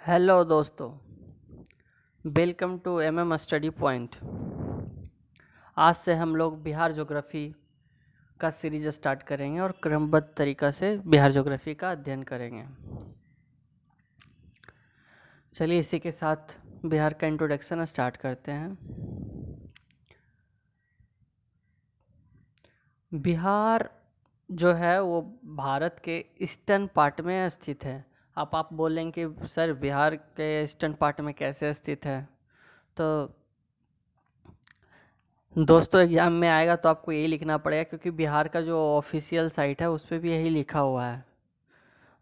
Hello दोस्तों, welcome to MM study point. आज से हम लोग बिहार ज्योग्राफी का सीरीज स्टार्ट करेंगे और क्रमबद्ध तरीक़ा से बिहार ज्योग्राफी का अध्ययन करेंगे। चलिए इसी के साथ बिहार का इंट्रोडक्शन स्टार्ट करते हैं। बिहार जो है वो भारत के ईस्टर्न पार्ट में स्थित है। आप बोलेंगे कि सर बिहार के ईस्टर्न पार्ट में कैसे स्थित है, तो दोस्तों एग्जाम में आएगा तो आपको यही लिखना पड़ेगा, क्योंकि बिहार का जो ऑफिशियल साइट है उस पर भी यही लिखा हुआ है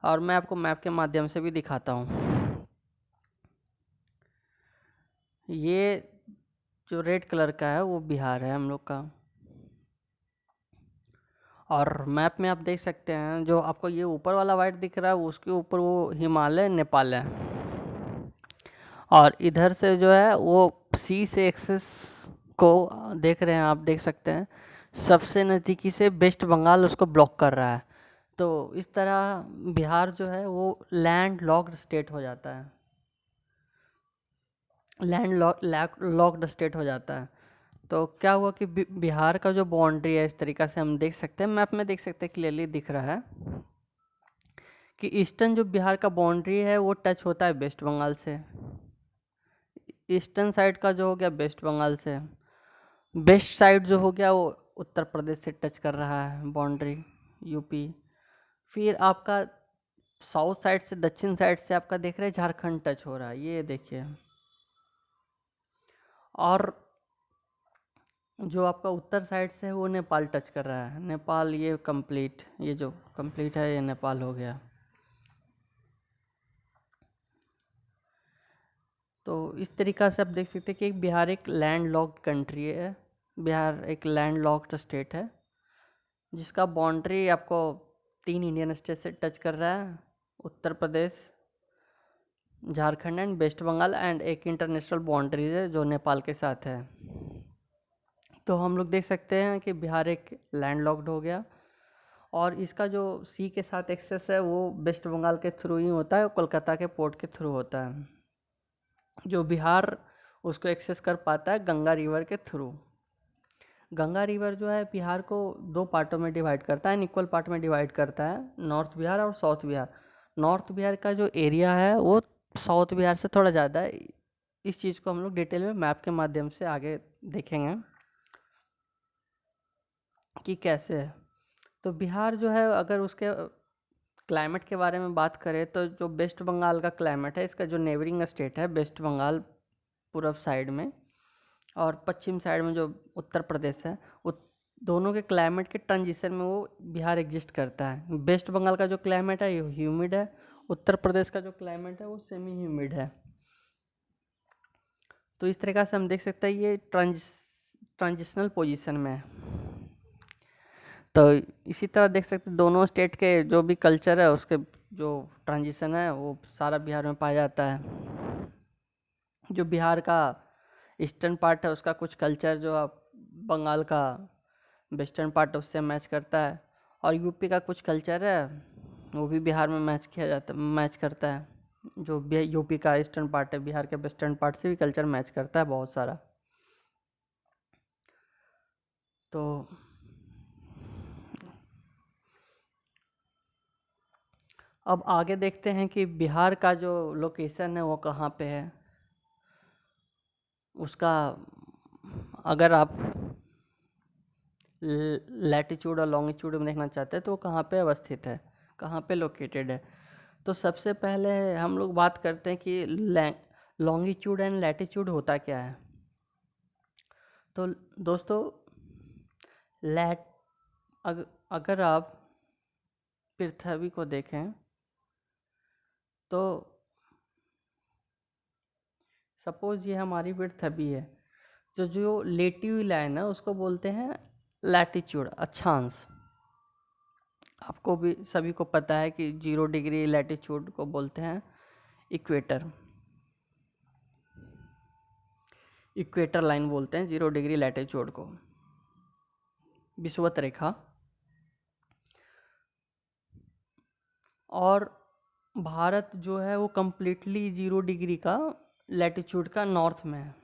और मैं आपको मैप के माध्यम से भी दिखाता हूँ। ये जो रेड कलर का है वो बिहार है हम लोग का, और मैप में आप देख सकते हैं जो आपको ये ऊपर वाला वाइट दिख रहा है उसके ऊपर वो हिमालय नेपाल है, और इधर से जो है वो सी से एक्सेस को देख रहे हैं, आप देख सकते हैं सबसे नज़दीकी से वेस्ट बंगाल उसको ब्लॉक कर रहा है। तो इस तरह बिहार जो है वो लैंड लॉक्ड स्टेट हो जाता है, लॉक्ड स्टेट हो जाता है। तो क्या हुआ कि बिहार का जो बाउंड्री है इस तरीक़ा से हम देख सकते हैं, मैप में देख सकते हैं, क्लियरली दिख रहा है कि ईस्टर्न जो बिहार का बाउंड्री है वो टच होता है वेस्ट बंगाल से। ईस्टर्न साइड का जो हो गया वेस्ट बंगाल से, वेस्ट साइड जो हो गया वो उत्तर प्रदेश से टच कर रहा है बाउंड्री, यूपी। फिर आपका साउथ साइड से, दक्षिण साइड से आपका देख रहे हैं झारखंड टच हो रहा है, ये देखिए। और जो आपका उत्तर साइड से है वो नेपाल टच कर रहा है, नेपाल ये कंप्लीट, ये जो कंप्लीट है ये नेपाल हो गया। तो इस तरीक़ा से आप देख सकते हैं कि बिहार एक लैंड लॉक्ड कंट्री है, बिहार एक लैंड लॉक्ड स्टेट है जिसका बाउंड्री आपको 3 इंडियन स्टेट से टच कर रहा है, Uttar Pradesh, Jharkhand and west Bengal, and एक इंटरनेशनल बाउंड्री है जो नेपाल के साथ है। तो हम लोग देख सकते हैं कि बिहार एक लैंड लॉक्ड हो गया, और इसका जो सी के साथ एक्सेस है वो वेस्ट बंगाल के थ्रू ही होता है, कोलकाता के पोर्ट के थ्रू होता है। जो बिहार उसको एक्सेस कर पाता है गंगा रिवर के थ्रू। गंगा रिवर जो है बिहार को 2 पार्टों में डिवाइड करता है, इक्वल पार्ट में डिवाइड करता है, नॉर्थ बिहार और साउथ बिहार। नॉर्थ बिहार का जो एरिया है वो साउथ बिहार से थोड़ा ज़्यादा है। इस चीज़ को हम लोग डिटेल में मैप के माध्यम से आगे देखेंगे कि कैसे है। तो बिहार जो है अगर उसके क्लाइमेट के बारे में बात करें तो जो वेस्ट बंगाल का क्लाइमेट है, इसका जो नेबरिंग स्टेट है वेस्ट बंगाल पूर्व साइड में और पश्चिम साइड में जो उत्तर प्रदेश है, दोनों के क्लाइमेट के ट्रांजिशन में वो बिहार एग्जिस्ट करता है। वेस्ट बंगाल का जो क्लाइमेट है ये ह्यूमिड है, उत्तर प्रदेश का जो क्लाइमेट है वो सेमी ह्यूमिड है। तो इस तरीक़ा से हम देख सकते हैं ये ट्रांजिशनल पोजीशन में है। तो इसी तरह देख सकते हैं दोनों स्टेट के जो भी कल्चर है उसके जो ट्रांजिशन है वो सारा बिहार में पाया जाता है। जो बिहार का ईस्टर्न पार्ट है उसका कुछ कल्चर जो आप बंगाल का वेस्टर्न पार्ट उससे मैच करता है, और यूपी का कुछ कल्चर है वो भी बिहार में मैच करता है। जो यूपी का ईस्टर्न पार्ट है बिहार के वेस्टर्न पार्ट से भी कल्चर मैच करता है बहुत सारा। तो अब आगे देखते हैं कि बिहार का जो लोकेशन है वो कहाँ पे है। उसका अगर आप लैटिट्यूड और लॉन्गिट्यूड में देखना चाहते हैं तो वो कहाँ पे अवस्थित है, कहाँ पे लोकेटेड है। तो सबसे पहले हम लोग बात करते हैं कि लॉन्गिट्यूड एंड लैटिट्यूड होता क्या है। तो दोस्तों लैट अगर आप पृथ्वी को देखें तो सपोज ये हमारी पृथ्वी है, तो जो लेटी लाइन है उसको बोलते हैं लैटिट्यूड, अक्षांश। आपको भी सभी को पता है कि 0 डिग्री लैटिट्यूड को बोलते हैं इक्वेटर, इक्वेटर लाइन बोलते हैं 0 डिग्री लैटिट्यूड को, विषुवत रेखा। और भारत जो है वो कम्प्लीटली 0 डिग्री का लैटिट्यूड का नॉर्थ में है।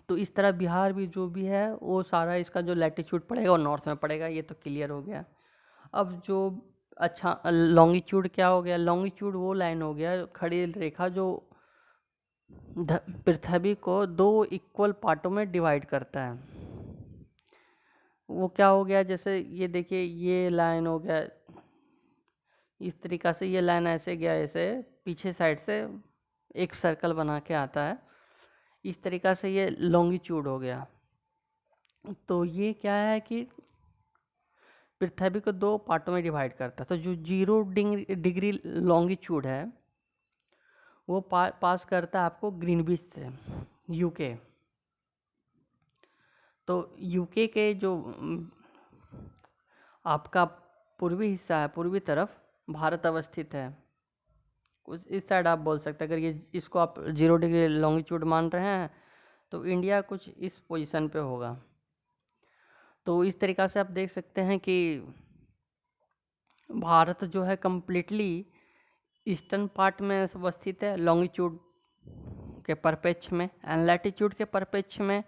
तो इस तरह बिहार भी जो भी है वो सारा इसका जो लैटिट्यूड पड़ेगा वो नॉर्थ में पड़ेगा, ये तो क्लियर हो गया। अब जो अच्छा लॉन्गिट्यूड क्या हो गया? लॉन्गिट्यूड वो लाइन हो गया, खड़ी रेखा जो पृथ्वी को 2 इक्वल पार्टों में डिवाइड करता है। वो क्या हो गया? जैसे ये देखिए, ये लाइन हो गया इस तरीक़ा से, ये लाइन ऐसे गया, ऐसे पीछे साइड से एक सर्कल बना के आता है, इस तरीक़ा से ये लॉन्गिट्यूड हो गया। तो ये क्या है कि पृथ्वी को 2 पार्टों में डिवाइड करता है। तो जो 0 डिग्री लॉन्गिट्यूड है वो पास करता है आपको ग्रीनविच से, यूके। तो यूके के जो आपका पूर्वी हिस्सा है, पूर्वी तरफ भारत अवस्थित है, कुछ इस साइड आप बोल सकते हैं। अगर ये इसको आप 0 डिग्री लॉन्गिट्यूड मान रहे हैं तो इंडिया कुछ इस पोजीशन पे होगा। तो इस तरीक़ा से आप देख सकते हैं कि भारत जो है कम्प्लीटली ईस्टर्न पार्ट में अवस्थित है लॉन्गिट्यूड के परिप्रेक्ष्य में, एंड लैटिट्यूड के परिप्रेक्ष्य में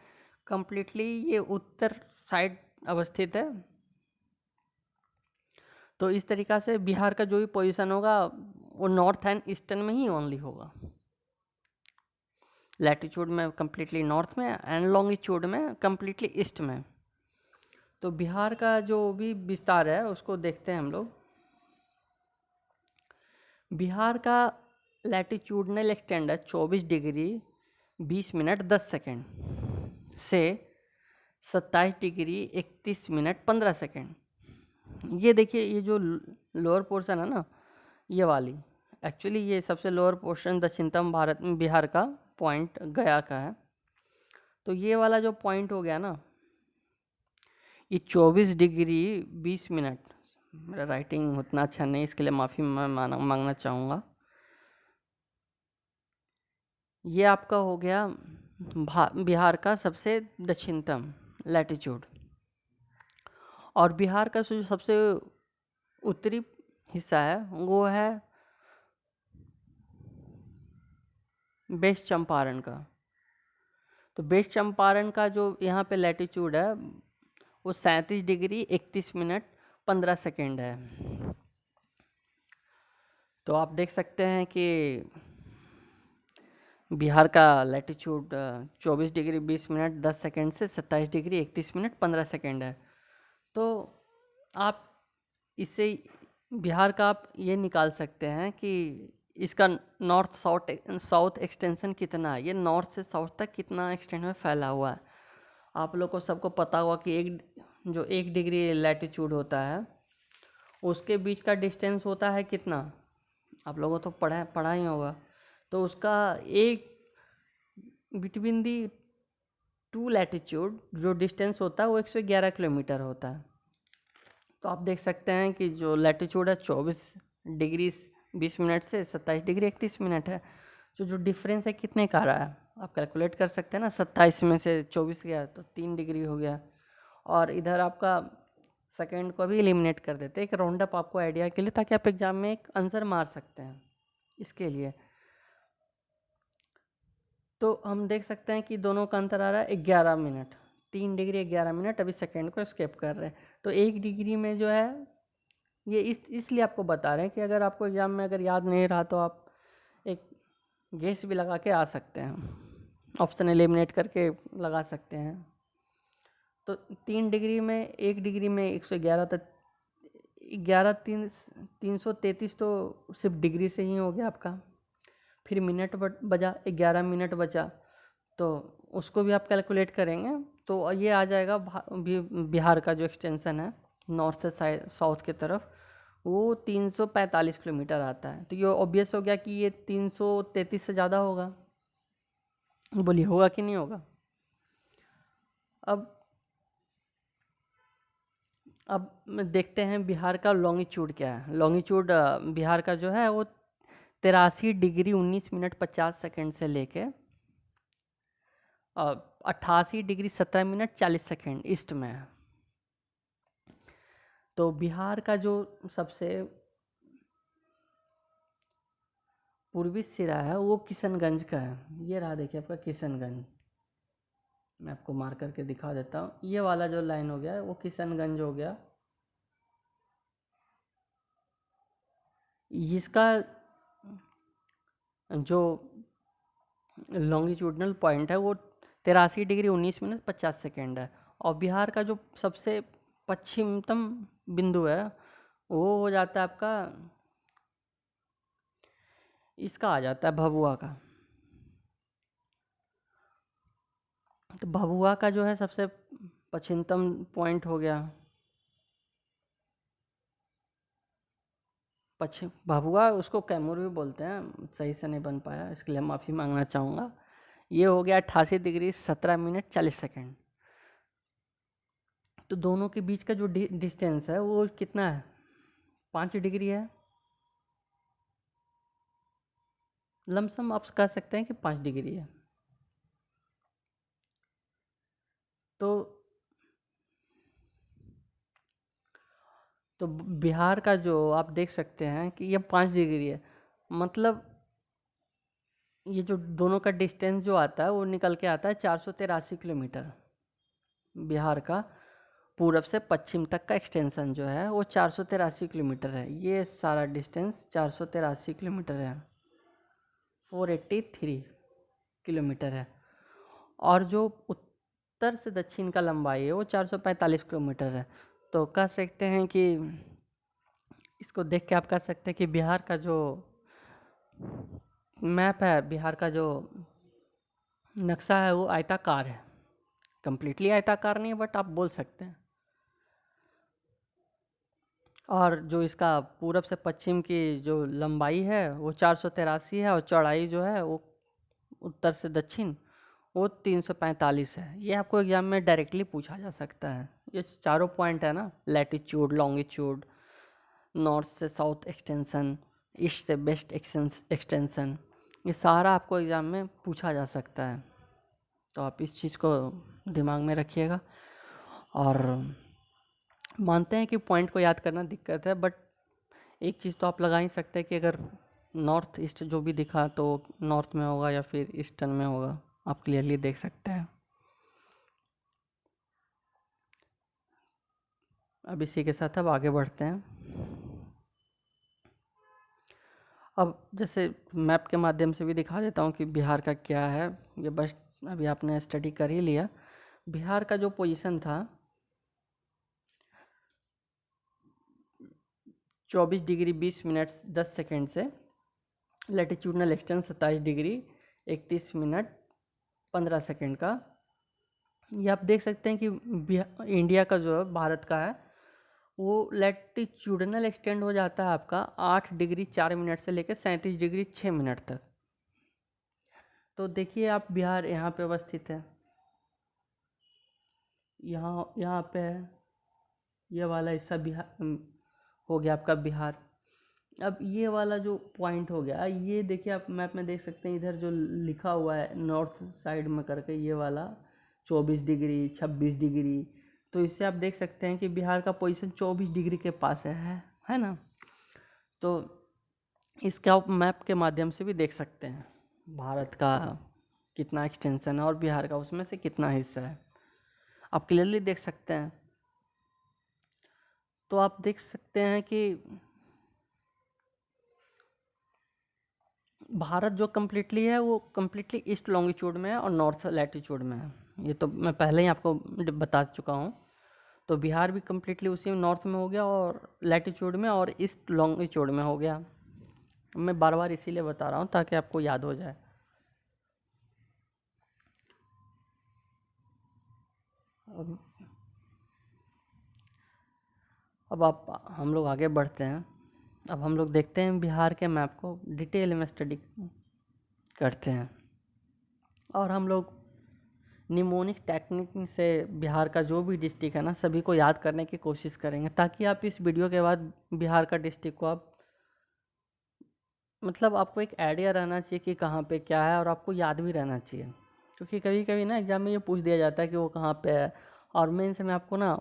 कम्प्लीटली ये उत्तर साइड अवस्थित है। तो इस तरीक़ा से बिहार का जो भी पोजीशन होगा वो नॉर्थ एंड ईस्टर्न में ही ओनली होगा, लैटिट्यूड में कम्प्लीटली नॉर्थ में एंड लॉन्गिट्यूड में कम्प्लीटली ईस्ट में। तो बिहार का जो भी विस्तार है उसको देखते हैं हम लोग। बिहार का लैटिट्यूडनल एक्सटेंड है 24 डिग्री 20 मिनट 10 सेकेंड से 27 डिग्री 31 मिनट 15 सेकेंड। ये देखिए, ये जो लोअर पोर्शन है ना, ये वाली एक्चुअली ये सबसे लोअर पोर्शन दक्षिणतम भारत में बिहार का पॉइंट गया का है। तो ये वाला जो पॉइंट हो गया ना, ये 24 डिग्री 20 मिनट, मेरा राइटिंग उतना अच्छा नहीं, इसके लिए माफ़ी मैं मांगना चाहूँगा। ये आपका हो गया बिहार का सबसे दक्षिणतम लैटिट्यूड। और बिहार का जो सबसे उत्तरी हिस्सा है वो है वेस्ट चंपारण का। तो वेस्ट चंपारण का जो यहाँ पे लैटिट्यूड है वो 37 डिग्री 31 मिनट 15 सेकेंड है। तो आप देख सकते हैं कि बिहार का लैटिट्यूड 24 डिग्री 20 मिनट 10 सेकेंड से 27 डिग्री 31 मिनट 15 सेकेंड है। तो आप इससे बिहार का आप ये निकाल सकते हैं कि इसका नॉर्थ साउथ एक्सटेंशन कितना है, ये नॉर्थ से साउथ तक कितना एक्सटेंड में फैला हुआ है। आप लोग को सबको पता होगा कि 1 डिग्री लैटिट्यूड होता है उसके बीच का डिस्टेंस होता है कितना, आप लोगों तो पढ़ा ही होगा। तो उसका एक बिटवीन दी 2 लैटिट्यूड जो डिस्टेंस होता है वो 111 किलोमीटर होता है। तो आप देख सकते हैं कि जो लैटिट्यूड है 24 डिग्री 20 मिनट से 27 डिग्री 31 मिनट है, जो डिफरेंस है कितने का रहा है आप कैलकुलेट कर सकते हैं ना। 27 में से 24 गया तो 3 डिग्री हो गया, और इधर आपका सेकेंड को भी एलिमिनेट कर देते हैं, एक राउंड अप आपको आइडिया के लिए, ताकि आप एग्जाम में एक आंसर मार सकते हैं इसके लिए। तो हम देख सकते हैं कि दोनों का अंतर आ रहा है 11 मिनट, 3 डिग्री 11 मिनट, अभी सेकेंड को स्किप कर रहे हैं। तो 1 डिग्री में जो है ये इसलिए आपको बता रहे हैं कि अगर आपको एग्ज़ाम में अगर याद नहीं रहा तो आप एक गेस भी लगा के आ सकते हैं, ऑप्शन एलिमिनेट करके लगा सकते हैं। तो 3 डिग्री में 1 डिग्री में 111, तक 333 तो सिर्फ डिग्री से ही हो गया आपका। फिर मिनट बचा 11 मिनट बचा, तो उसको भी आप कैलकुलेट करेंगे तो ये आ जाएगा बिहार का जो एक्सटेंशन है नॉर्थ से साउथ की तरफ वो 345 किलोमीटर आता है। तो ये ऑब्वियस हो गया कि ये 333 से ज़्यादा होगा। बोलिए होगा कि नहीं होगा। अब देखते हैं बिहार का लॉन्गिट्यूड क्या है। लॉन्गिट्यूड बिहार का जो है वो 83 डिग्री 19 मिनट 50 सेकेंड से लेके 88 डिग्री 17 मिनट 40 सेकेंड ईस्ट में है। तो बिहार का जो सबसे पूर्वी सिरा है वो किशनगंज का है। ये रहा देखिए आपका किशनगंज, मैं आपको मार करके दिखा देता हूँ। ये वाला जो लाइन हो गया वो किशनगंज हो गया। इसका जो लॉन्गिट्यूडनल पॉइंट है वो 83 डिग्री 19 मिनट 50 सेकेंड है। और बिहार का जो सबसे पश्चिमतम बिंदु है वो हो जाता है आपका, इसका आ जाता है भभुआ का। तो भभुआ का जो है सबसे पश्चिमतम पॉइंट हो गया पश्चिम भभुआ, उसको कैमूर भी बोलते हैं, सही से नहीं बन पाया इसके लिए माफ़ी मांगना चाहूँगा। ये हो गया 88 डिग्री 17 मिनट 40 सेकेंड। तो दोनों के बीच का जो डिस्टेंस है वो कितना है, 5 डिग्री है। लमसम आप कह सकते हैं कि 5 डिग्री है। तो तो बिहार का जो आप देख सकते हैं कि ये 5 डिग्री है, मतलब ये जो दोनों का डिस्टेंस जो आता है वो निकल के आता है 483 किलोमीटर। बिहार का पूरब से पश्चिम तक का एक्सटेंशन जो है वो 483 किलोमीटर है। ये सारा डिस्टेंस 483 किलोमीटर है, 483 किलोमीटर है। और जो उत्तर से दक्षिण का लंबाई है वो 445 किलोमीटर है। तो कह सकते हैं कि इसको देख के आप कह सकते हैं कि बिहार का जो मैप है, बिहार का जो नक्शा है वो आयताकार है। कंप्लीटली आयताकार नहीं है बट आप बोल सकते हैं। और जो इसका पूरब से पश्चिम की जो लंबाई है वो 483 है, और चौड़ाई जो है वो उत्तर से दक्षिण वो 345 है। ये आपको एग्जाम में डायरेक्टली पूछा जा सकता है। ये चारों पॉइंट है ना, लैटिट्यूड, लॉन्गिट्यूड, नॉर्थ से साउथ एक्सटेंशन, ईस्ट से वेस्ट एक्सटेंशन, ये सारा आपको एग्ज़ाम में पूछा जा सकता है। तो आप इस चीज़ को दिमाग में रखिएगा। और मानते हैं कि पॉइंट को याद करना दिक्कत है, बट एक चीज़ तो आप लगा ही सकते हैं कि अगर नॉर्थ ईस्ट जो भी दिखा तो नॉर्थ में होगा या फिर ईस्टर्न में होगा, आप क्लियरली देख सकते हैं। अब इसी के साथ अब आगे बढ़ते हैं। अब जैसे मैप के माध्यम से भी दिखा देता हूँ कि बिहार का क्या है। ये बस अभी आपने स्टडी कर ही लिया। बिहार का जो पोजीशन था 24 डिग्री 20 मिनट 10 सेकेंड से latitudinal expanse 27 degree 31 minute 15 second का। ये आप देख सकते हैं कि इंडिया का जो है, भारत का है, वो लैटिट्यूडनल एक्सटेंड हो जाता है आपका 8 डिग्री 4 मिनट से लेकर 37 डिग्री 6 मिनट तक। तो देखिए आप बिहार यहाँ पे अवस्थित है, यहाँ यहाँ पे है, ये वाला हिस्सा बिहार हो गया आपका बिहार। अब ये वाला जो पॉइंट हो गया, ये देखिए आप मैप में देख सकते हैं, इधर जो लिखा हुआ है नॉर्थ साइड में करके, ये वाला 24 डिग्री 26 डिग्री। तो इससे आप देख सकते हैं कि बिहार का पोजीशन 24 डिग्री के पास है ना। तो इसके आप मैप के माध्यम से भी देख सकते हैं भारत का कितना एक्सटेंशन है और बिहार का उसमें से कितना हिस्सा है, आप क्लियरली देख सकते हैं। तो आप देख सकते हैं कि भारत जो कम्प्लीटली है वो कम्प्लीटली ईस्ट लॉन्गिट्यूड में है और नॉर्थ लैटिट्यूड में है। ये तो मैं पहले ही आपको बता चुका हूँ। तो बिहार भी कम्प्लीटली उसी में नॉर्थ में हो गया और लैटिट्यूड में, और ईस्ट लॉन्गिट्यूड में हो गया। मैं बार बार इसीलिए बता रहा हूँ ताकि आपको याद हो जाए। अब हम लोग आगे बढ़ते हैं। अब हम लोग देखते हैं बिहार के मैप को डिटेल में स्टडी करते हैं, और हम लोग निमोनिक टेक्निक से बिहार का जो भी डिस्ट्रिक्ट है ना सभी को याद करने की कोशिश करेंगे, ताकि आप इस वीडियो के बाद बिहार का डिस्ट्रिक्ट को आप मतलब आपको एक आइडिया रहना चाहिए कि कहाँ पे क्या है, और आपको याद भी रहना चाहिए। क्योंकि कभी कभी ना एग्जाम में ये पूछ दिया जाता है कि वो कहाँ पे है, और मेन से मैं आपको ना,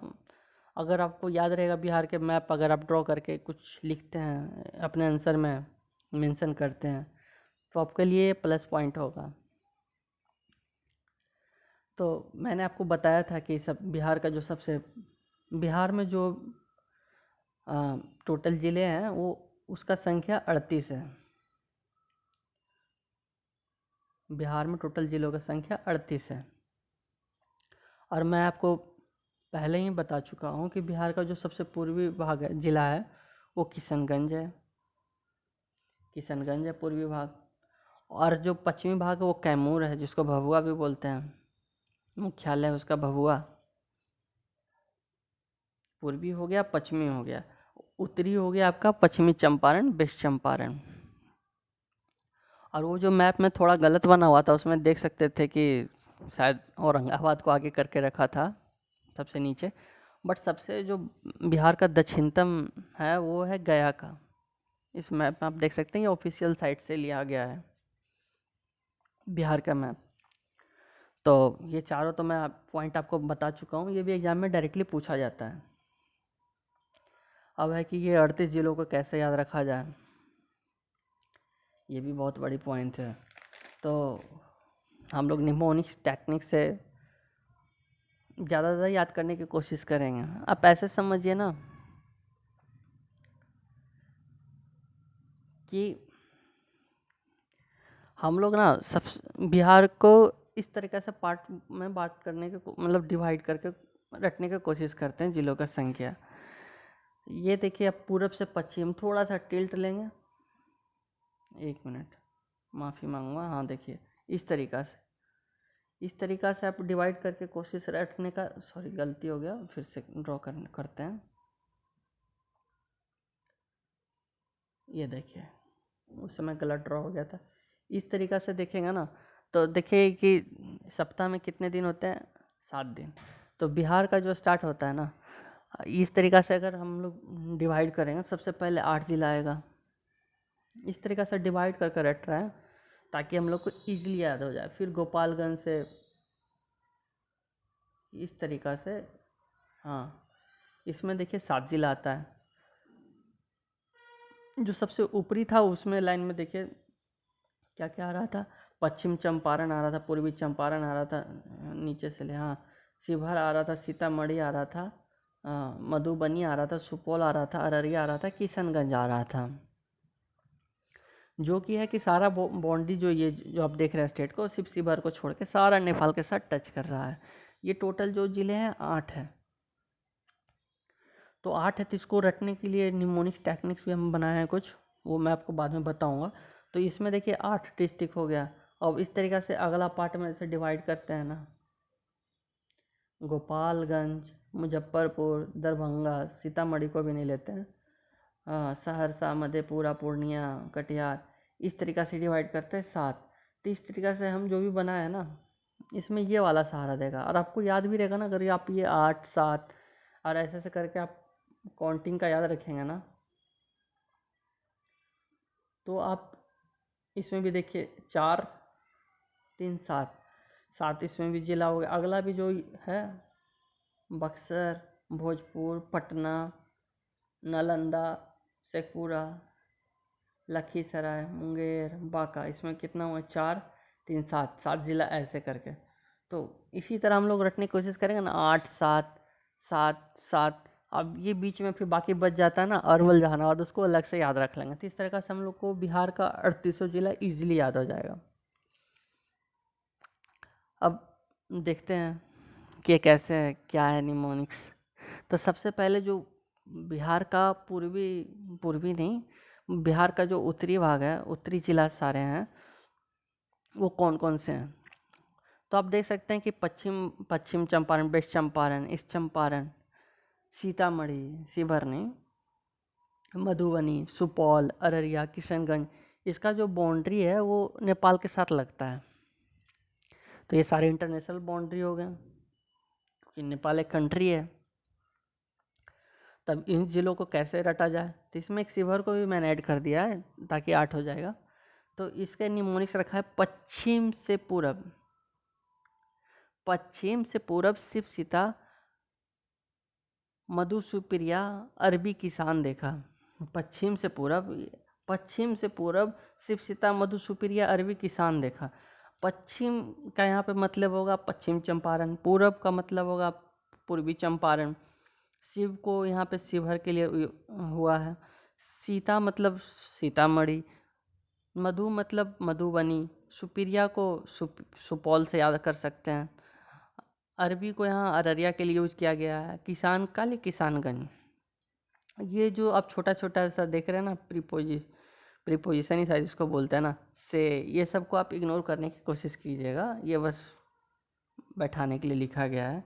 अगर आपको याद रहेगा बिहार के मैप अगर आप ड्रॉ करके कुछ लिखते हैं अपने आंसर में मेंशन करते हैं, तो आपके लिए प्लस पॉइंट होगा। तो मैंने आपको बताया था कि सब बिहार का जो सबसे बिहार में जो टोटल ज़िले हैं वो उसका संख्या 38 है। बिहार में टोटल ज़िलों का संख्या 38 है। और मैं आपको पहले ही बता चुका हूँ कि बिहार का जो सबसे पूर्वी भाग है ज़िला है वो किशनगंज है। किशनगंज है पूर्वी भाग। और जो पश्चिमी भाग है वो कैमूर है, जिसको भभुआ भी बोलते हैं। मुख्यालय है उसका भभुआ। पूर्वी हो गया, पश्चिमी हो गया। उत्तरी हो गया आपका पश्चिमी चंपारण, वेस्ट चंपारण। और वो जो मैप में थोड़ा गलत बना हुआ था उसमें देख सकते थे कि शायद औरंगाबाद को आगे करके रखा था सबसे नीचे। बट सबसे जो बिहार का दक्षिणतम है वो है गया का। इस मैप में आप देख सकते हैं ये ऑफिशियल साइट से लिया गया है बिहार का मैप। तो ये चारों तो मैं पॉइंट आपको बता चुका हूँ, ये भी एग्जाम में डायरेक्टली पूछा जाता है। अब है कि ये 38 जिलों को कैसे याद रखा जाए, ये भी बहुत बड़ी पॉइंट है। तो हम लोग निमोनिक्स टेक्निक से ज़्यादा याद करने की कोशिश करेंगे। आप ऐसे समझिए ना कि हम लोग ना सब बिहार को इस तरीक़े से पार्ट में बांट करने के मतलब डिवाइड करके रखने की कोशिश करते हैं जिलों का संख्या। ये देखिए अब पूरब से पश्चिम थोड़ा सा टिल्ट लेंगे। एक मिनट, माफ़ी मांगूंगा। हाँ देखिए इस तरीक़ा से आप डिवाइड करके कोशिश रखने का। सॉरी गलती हो गया, फिर से ड्रॉ करते हैं। ये देखिए उस समय गलत ड्रॉ हो गया था। इस तरीक़ा से देखेंगे ना तो देखिए कि सप्ताह में कितने दिन होते हैं, 7 दिन। तो बिहार का जो स्टार्ट होता है ना, इस तरीक़ा से अगर हम लोग डिवाइड करेंगे, सबसे पहले 8 जिला आएगा। इस तरीक़ा से डिवाइड करके रट रहा है ताकि हम लोग को ईजिली याद हो जाए। फिर गोपालगंज से इस तरीक़ा से, हाँ इसमें देखिए 7 जिला आता है। जो सबसे ऊपरी था उसमें लाइन में देखिए क्या क्या आ रहा था, पश्चिम चंपारण आ रहा था, पूर्वी चंपारण आ रहा था, नीचे से ले हाँ शिवहर आ रहा था, सीतामढ़ी आ रहा था, मधुबनी आ रहा था, सुपौल आ रहा था, अररिया आ रहा था, किशनगंज आ रहा था। जो कि है कि सारा बाउंड्री जो ये जो आप देख रहे हैं स्टेट को, सिर्फ शिवहर को छोड़ के सारा नेपाल के साथ टच कर रहा है। ये टोटल जो ज़िले हैं 8 है। तो 8 है, तो इसको रटने के लिए निमोनिक्स टेक्निक्स भी हम बनाए हैं कुछ, वो मैं आपको बाद में बताऊंगा। तो इसमें देखिए 8 डिस्ट्रिक्ट हो गया। अब इस तरीक़ा से अगला पार्ट में से डिवाइड करते हैं ना, गोपालगंज, मुजफ्फरपुर, दरभंगा, सीतामढ़ी को भी नहीं लेते हैं, सहरसा, मधेपुरा, पूर्णिया, कटिहार, इस तरीक़ा से डिवाइड करते हैं 7। तो इस तरीक़ा से हम जो भी बनाए ना इसमें ये वाला सहारा देगा। और आपको याद भी रहेगा ना, अगर आप ये 8 7 और ऐसे ऐसे करके आप काउंटिंग का याद रखेंगे ना, तो आप इसमें भी देखिए 4 3 7 7 इसमें भी जिला हो गया। अगला भी जो है बक्सर, भोजपुर, पटना, नालंदा, शेखपुरा, लखीसराय, मुंगेर, बांका, इसमें कितना हुआ 4 3 7 7 जिला ऐसे करके। तो इसी तरह हम लोग रटने की कोशिश करेंगे ना, 8 7 7 7। अब ये बीच में फिर बाकी बच जाता है ना अरवल जहानाबाद, उसको अलग से याद रख लेंगे। तो इस तरह से हम लोग को बिहार का 38 जिला ईजिली याद हो जाएगा। अब देखते हैं कि कैसे है, क्या है निमोनिक्स। तो सबसे पहले जो बिहार का पूर्वी पूर्वी नहीं बिहार का जो उत्तरी भाग है, उत्तरी जिला सारे हैं, वो कौन कौन से हैं। तो आप देख सकते हैं कि पश्चिम चंपारण, वेस्ट चंपारण, ईस्ट चंपारण, सीतामढ़ी, शिवहरनी, मधुबनी, सुपौल, अररिया, किशनगंज, इसका जो बाउंड्री है वो नेपाल के साथ लगता है। तो ये सारे इंटरनेशनल बाउंड्री हो गए कि नेपाल एक कंट्री है। तब इन जिलों को कैसे रटा जाए, तो इसमें एक शिवहर को भी मैंने ऐड कर दिया है ताकि 8 हो जाएगा। तो इसके निमोनिक्स रखा है पश्चिम से पूरब। पश्चिम से पूरब शिव सीता, मधु सुप्रिया, अरबी किसान देखा। पश्चिम से पूरब पश्चिम से पूरब शिव सीता मधु सुपीरिया अरबी किसान देखा। पश्चिम का यहाँ पे मतलब होगा पश्चिम चंपारण, पूरब का मतलब होगा पूर्वी चंपारण। शिव को यहाँ पे शिवहर के लिए हुआ है। सीता मतलब सीतामढ़ी, मधु मतलब मधुबनी, सुपीरिया को सुपौल से याद कर सकते हैं। अरबी को यहाँ अररिया के लिए यूज किया गया है। किसान का लिए किसानगंज। ये जो आप छोटा छोटा सा देख रहे हैं ना, प्रीपोजिशन ही शायद इसको बोलते हैं ना, से ये सब को आप इग्नोर करने की कोशिश कीजिएगा, ये बस बैठाने के लिए लिखा गया है।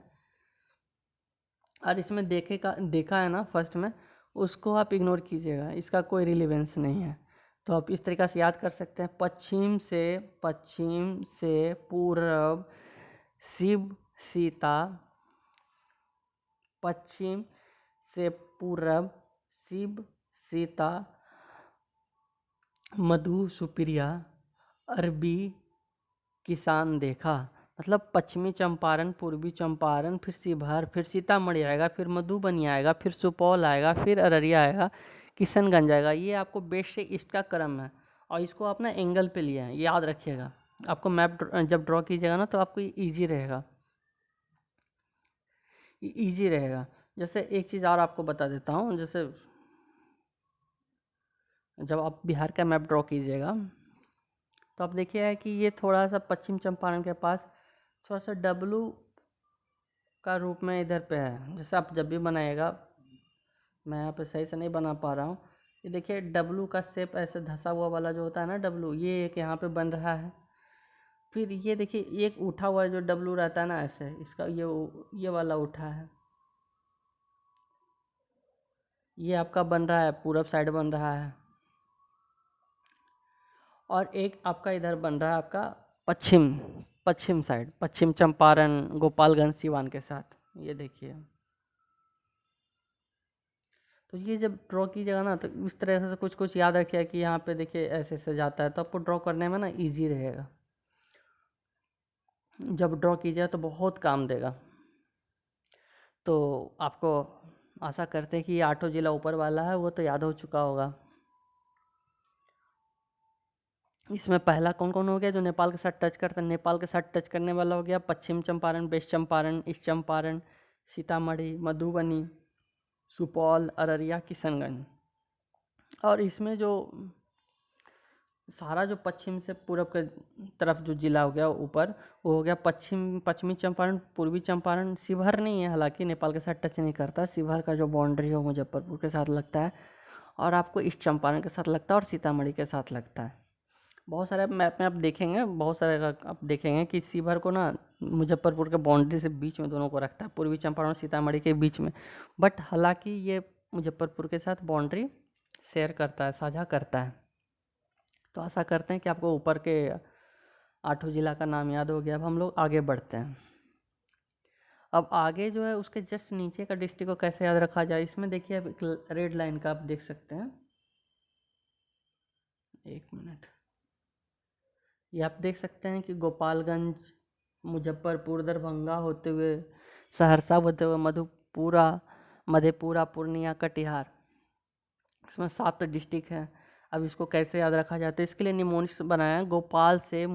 और इसमें देखा है ना फर्स्ट में, उसको आप इग्नोर कीजिएगा, इसका कोई रिलेवेंस नहीं है। तो आप इस तरीक़ा से याद कर सकते हैं, पश्चिम से पूर्व शिव सीता, पश्चिम से पूर्व शिव सीता मधु सुपीरिया अरबी किसान देखा। मतलब पश्चिमी चंपारण, पूर्वी चंपारण, फिर शिवहर, फिर सीतामढ़ी आएगा, फिर मधुबनी आएगा, फिर सुपौल आएगा, फिर अररिया आएगा, किशनगंज आएगा। ये आपको वेस्ट से ईस्ट का क्रम है और इसको आप ना एंगल पे लिया है, ये याद रखिएगा। आपको मैप जब ड्रॉ कीजिएगा ना तो आपको ईजी रहेगा, ईजी रहेगा। जैसे एक चीज़ और आपको बता देता हूँ, जैसे जब आप बिहार का मैप ड्रॉ कीजिएगा तो आप देखिए कि ये थोड़ा सा पश्चिम चंपारण के पास थोड़ा सा डब्लू का रूप में इधर पे है। जैसे आप जब भी बनाइएगा, मैं यहाँ पे सही से नहीं बना पा रहा हूँ, ये देखिए डब्लू का शेप ऐसे धंसा हुआ वाला जो होता है ना डब्लू, ये एक यहाँ पे बन रहा है। फिर ये देखिए एक उठा हुआ जो डब्लू रहता है ना ऐसे, इसका ये वाला उठा है, ये आपका बन रहा है पूरब साइड बन रहा है। और एक आपका इधर बन रहा है आपका पश्चिम साइड, पश्चिम चंपारण, गोपालगंज, सिवान के साथ। ये देखिए, तो ये जब ड्रॉ कीजिएगा ना तो इस तरह से कुछ कुछ याद रखिए कि यहाँ पे देखिए ऐसे ऐसे जाता है, तो आपको ड्रॉ करने में ना इजी रहेगा। जब ड्रॉ कीजिएगा तो बहुत काम देगा। तो आपको आशा करते हैं कि ये 8 जिला ऊपर वाला है वो तो याद हो चुका होगा। इसमें पहला कौन कौन हो गया जो नेपाल के साथ टच करता है? नेपाल के साथ टच करने वाला हो गया पश्चिम चंपारण, वेस्ट चंपारण, ईस्ट चंपारण, सीतामढ़ी, मधुबनी, सुपौल, अररिया, किशनगंज। और इसमें जो सारा जो पश्चिम से पूरब के तरफ जो जिला हो गया ऊपर, वो हो गया पश्चिमी चंपारण, पूर्वी चंपारण। शिवहर नहीं है, हालांकि नेपाल के साथ टच नहीं करता। शिवहर का जो बाउंड्री है वो मुजफ्फरपुर के साथ लगता है, और आपको ईस्ट चंपारण के साथ लगता है, और सीतामढ़ी के साथ लगता है। बहुत सारे मैप में आप देखेंगे, बहुत सारे आप देखेंगे कि शिवहर को ना मुजफ्फरपुर के बाउंड्री से बीच में दोनों को रखता है, पूर्वी चंपारण और सीतामढ़ी के बीच में। बट हालांकि ये मुजफ्फरपुर के साथ बाउंड्री शेयर करता है, साझा करता है। तो आशा करते हैं कि आपको ऊपर के 8 जिला का नाम याद हो गया। अब हम लोग आगे बढ़ते हैं। अब आगे जो है उसके जस्ट नीचे का डिस्ट्रिक्ट को कैसे याद रखा जाए, इसमें देखिए अब एक रेड लाइन का आप देख सकते हैं, 1 मिनट। ये आप देख सकते हैं कि गोपालगंज, मुजफ्फरपुर, दरभंगा होते हुए, सहरसा होते हुए, मधेपुरा, पूर्णिया, कटिहार, इसमें 7 डिस्ट्रिक्ट हैं। अब इसको कैसे याद रखा जाता है, इसके लिए निमोनिक्स बनाया, गोपाल से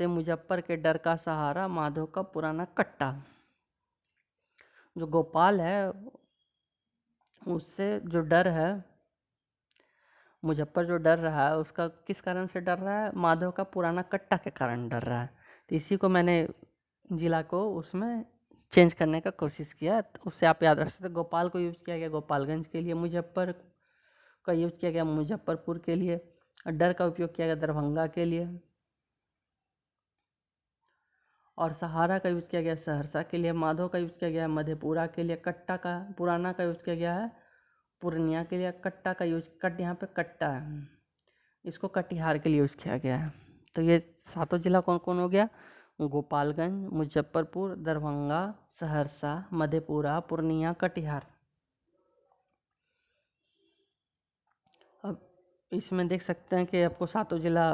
मुजफ्फर के डर का सहारा, माधव का पुराना कट्टा। जो गोपाल है उससे जो डर है, मुजफ्फर जो डर रहा है उसका किस कारण से डर रहा है? माधव का पुराना कट्टा के कारण डर रहा है। तो इसी को मैंने जिला को उसमें चेंज करने का कोशिश किया, तो उससे आप याद रख सकते हैं। गोपाल को यूज़ किया गया गोपालगंज के लिए, मुजफ्फर का यूज़ किया गया मुजफ्फरपुर के लिए, और डर का उपयोग किया गया दरभंगा के लिए, और सहारा का यूज़ किया गया सहरसा के लिए, माधव का यूज़ किया गया मधेपुरा के लिए, कट्टा का पुराना का यूज़ किया गया है पूर्णिया के लिए, कट्टा का यूज यहाँ पे कट्टा है, इसको कटिहार के लिए यूज़ किया गया है। तो ये 7 जिला कौन कौन हो गया? गोपालगंज, मुजफ्फरपुर, दरभंगा, सहरसा, मधेपुरा, पूर्णिया, कटिहार। अब इसमें देख सकते हैं कि आपको 7 जिला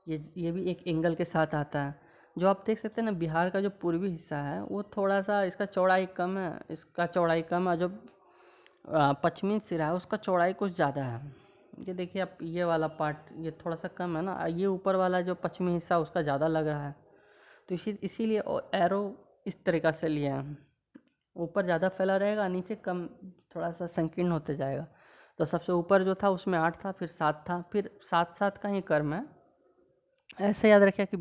ये भी एक एंगल के साथ आता है। जो आप देख सकते हैं ना, बिहार का जो पूर्वी हिस्सा है वो थोड़ा सा इसका चौड़ाई कम है, जो पश्चिमी सिरा है उसका चौड़ाई कुछ ज़्यादा है। ये देखिए आप, ये वाला पार्ट ये थोड़ा सा कम है ना, ये ऊपर वाला जो पश्चिमी हिस्सा उसका ज़्यादा लग रहा है, तो इसीलिए एरो इस तरीक़ा से लिया है। ऊपर ज़्यादा फैला रहेगा, नीचे कम, थोड़ा सा संकीर्ण होते जाएगा। तो सबसे ऊपर जो था उसमें 8 था, फिर 7 था, फिर 7-7 का ही क्रम है। ऐसे याद रखिए कि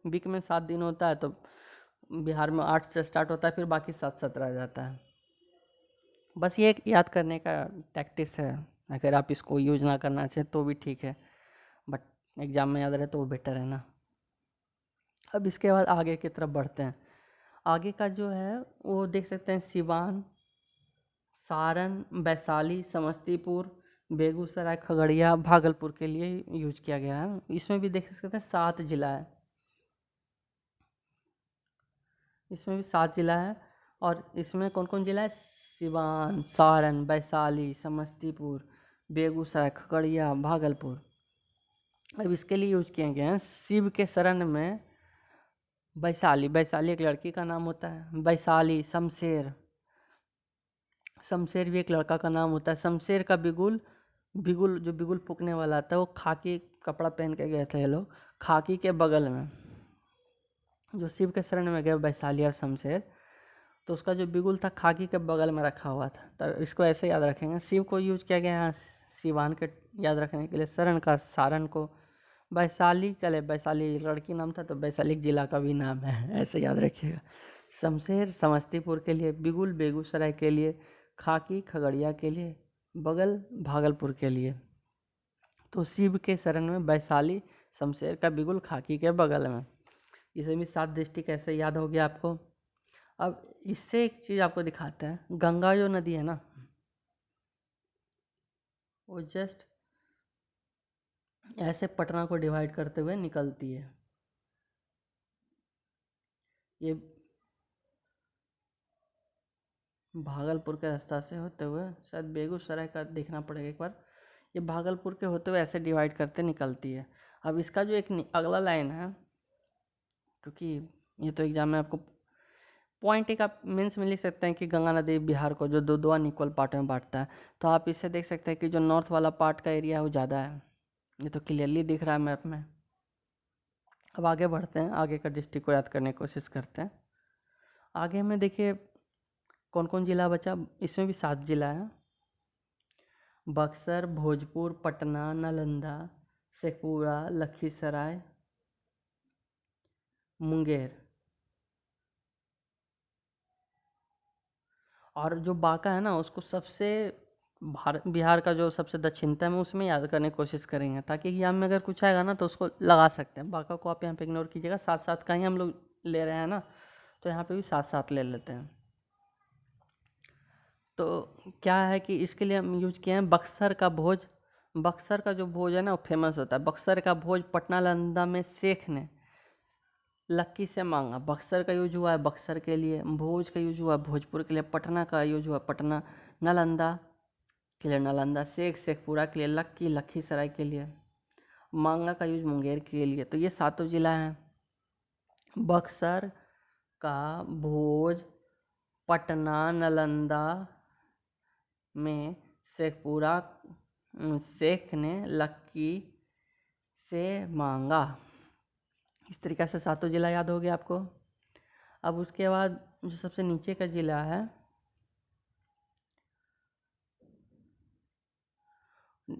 वीक में 7 दिन होता है, तो बिहार में 8 से स्टार्ट होता है, फिर बाकी 7-7 रह जाता है। बस ये एक याद करने का टैक्टिस है। अगर आप इसको यूज ना करना चाहें तो भी ठीक है, बट एग्ज़ाम में याद रहे तो वो बेटर है ना। अब इसके बाद आगे की तरफ बढ़ते हैं। आगे का जो है वो देख सकते हैं, सिवान, सारण, वैशाली, समस्तीपुर, बेगूसराय, खगड़िया, भागलपुर के लिए यूज किया गया है। इसमें भी देख सकते हैं 7 जिला है, इसमें भी 7 जिला है। और इसमें कौन कौन जिला है? सिवान, सारण, वैशाली, समस्तीपुर, बेगूसराय, खगड़िया, भागलपुर। अब इसके लिए यूज किए गए हैं शिव के शरण में वैशाली। वैशाली एक लड़की का नाम होता है। वैशाली, शमशेर, शमशेर भी एक लड़का का नाम होता है। शमशेर का बिगुल, बिगुल जो बिगुल फूकने वाला था वो खाकी कपड़ा पहन के गए थे ये लोग, खाकी के बगल में। जो शिव के शरण में गए वैशाली और शमशेर, तो उसका जो बिगुल था खाकी के बगल में रखा हुआ था। तो इसको ऐसे याद रखेंगे। शिव को यूज किया गया है सिवान के याद रखने के लिए, शरण का सारण को, वैशाली के लिए वैशाली लड़की नाम था तो वैशाली जिला का भी नाम है, ऐसे याद रखिएगा। शमशेर समस्तीपुर के लिए, बिगुल बेगूसराय के लिए, खाकी खगड़िया के लिए, बगल भागलपुर के लिए। तो शिव के शरण में वैशाली, शमशेर का बिगुल खाकी के बगल में। इसे भी 7 डिस्ट्रिक्ट ऐसे याद हो गया आपको। अब इससे एक चीज़ आपको दिखाते हैं, गंगा जो नदी है ना, वो जस्ट ऐसे पटना को डिवाइड करते हुए निकलती है। ये भागलपुर के रास्ता से होते हुए, शायद बेगूसराय का देखना पड़ेगा एक बार, ये भागलपुर के होते हुए ऐसे डिवाइड करते निकलती है। अब इसका जो एक अगला लाइन है, क्योंकि ये तो एग्जाम में आपको पॉइंट एक आप मीन्स में लिख सकते हैं कि गंगा नदी बिहार को जो दो अनइक्वल पार्ट में बांटता है। तो आप इससे देख सकते हैं कि जो नॉर्थ वाला पार्ट का एरिया है वो ज़्यादा है, ये तो क्लियरली दिख रहा है मैप में। अब आगे बढ़ते हैं, आगे का डिस्ट्रिक्ट को याद करने की कोशिश करते हैं। आगे में देखिए कौन कौन जिला बचा, इसमें भी 7 जिला है। बक्सर, भोजपुर, पटना, नालंदा, शेखपुरा, लखीसराय, मुंगेर। और जो बांका है ना, उसको सबसे बिहार का जो सबसे दक्षिणतम है उसमें याद करने की कोशिश करेंगे, ताकि एग्जाम में अगर कुछ आएगा ना तो उसको लगा सकते हैं। बांका को आप यहाँ पे इग्नोर कीजिएगा, 7-7 का ही हम लोग ले रहे हैं ना, तो यहाँ पे भी 7-7 ले लेते हैं। तो क्या है कि इसके लिए हम यूज किए हैं बक्सर का भोज। बक्सर का जो भोज है ना वो फेमस होता है। बक्सर का भोज पटना नालंदा में शेख ने लक्की से मांगा। बक्सर का यूज हुआ है बक्सर के लिए, भोज का यूज हुआ है भोजपुर के लिए, पटना का यूज हुआ पटना, नालंदा के लिए नालंदा, शेखपुरा के लिए, लक्की लखीसराय के लिए, मांगा का यूज मुंगेर के लिए। तो ये 7 जिला हैं, बक्सर का भोज, पटना, नालंदा में शेखपुरा, शेख ने लक्की से मांगा। इस तरीक़े से 7 जिला याद हो गया आपको। अब उसके बाद जो सबसे नीचे का जिला है,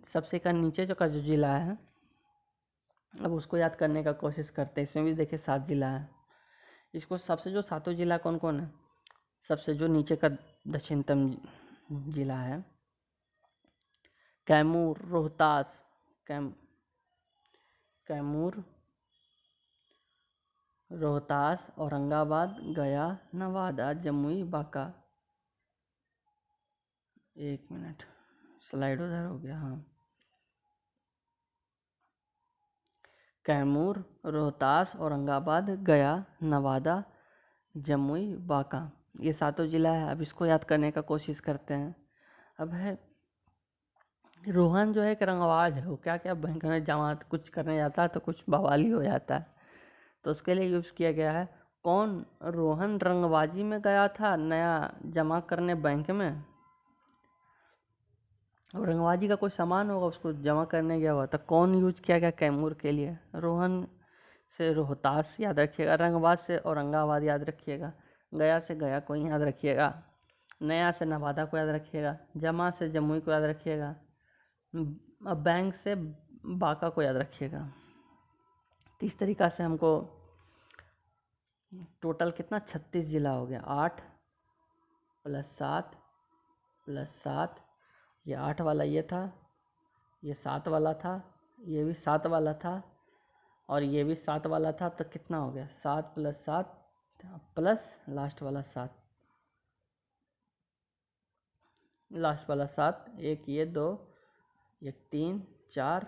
सबसे का नीचे जो जिला है, अब उसको याद करने का कोशिश करते हैं। इसमें भी देखिए 7 जिला है। इसको सबसे जो 7 जिला कौन कौन है, सबसे जो नीचे का दक्षिणतम जिला है, कैमूर, रोहतास, कैमूर, रोहतास, औरंगाबाद, गया, नवादा, जमुई, बांका। एक मिनट, स्लाइड उधर हो गया। हाँ, कैमूर, रोहतास, औरंगाबाद, गया, नवादा, जमुई, बांका, ये 7 जिला है। अब इसको याद करने का कोशिश करते हैं। अब है रोहन जो है एक रंगबाज है, वो क्या क्या बैंक में जमा कुछ करने जाता है तो कुछ बवाली हो जाता है, तो उसके लिए यूज़ किया गया है। कौन रोहन रंगबाजी में गया था नया जमा करने बैंक में? औरंगाबादी का कोई सामान होगा, उसको जमा करने गया हुआ था। कौन यूज किया गया कैमूर के लिए? रोहन से रोहतास याद रखिएगा, औरंगाबाद से औरंगाबाद याद रखिएगा, गया से गया को याद रखिएगा, नया से नवादा को याद रखिएगा, जमा से जमुई को याद रखिएगा, अब बैंक से बांका को याद रखिएगा। तो इस तरीक़ा से हमको टोटल कितना 36 जिला हो गया। 8 + 7 + 7, ये 8 वाला ये था, ये 7 वाला था, ये भी 7 वाला था, और ये भी 7 वाला था। तो कितना हो गया? 7 + 7 प्लस लास्ट वाला 7, लास्ट वाला 7, एक ये 2, एक 3 4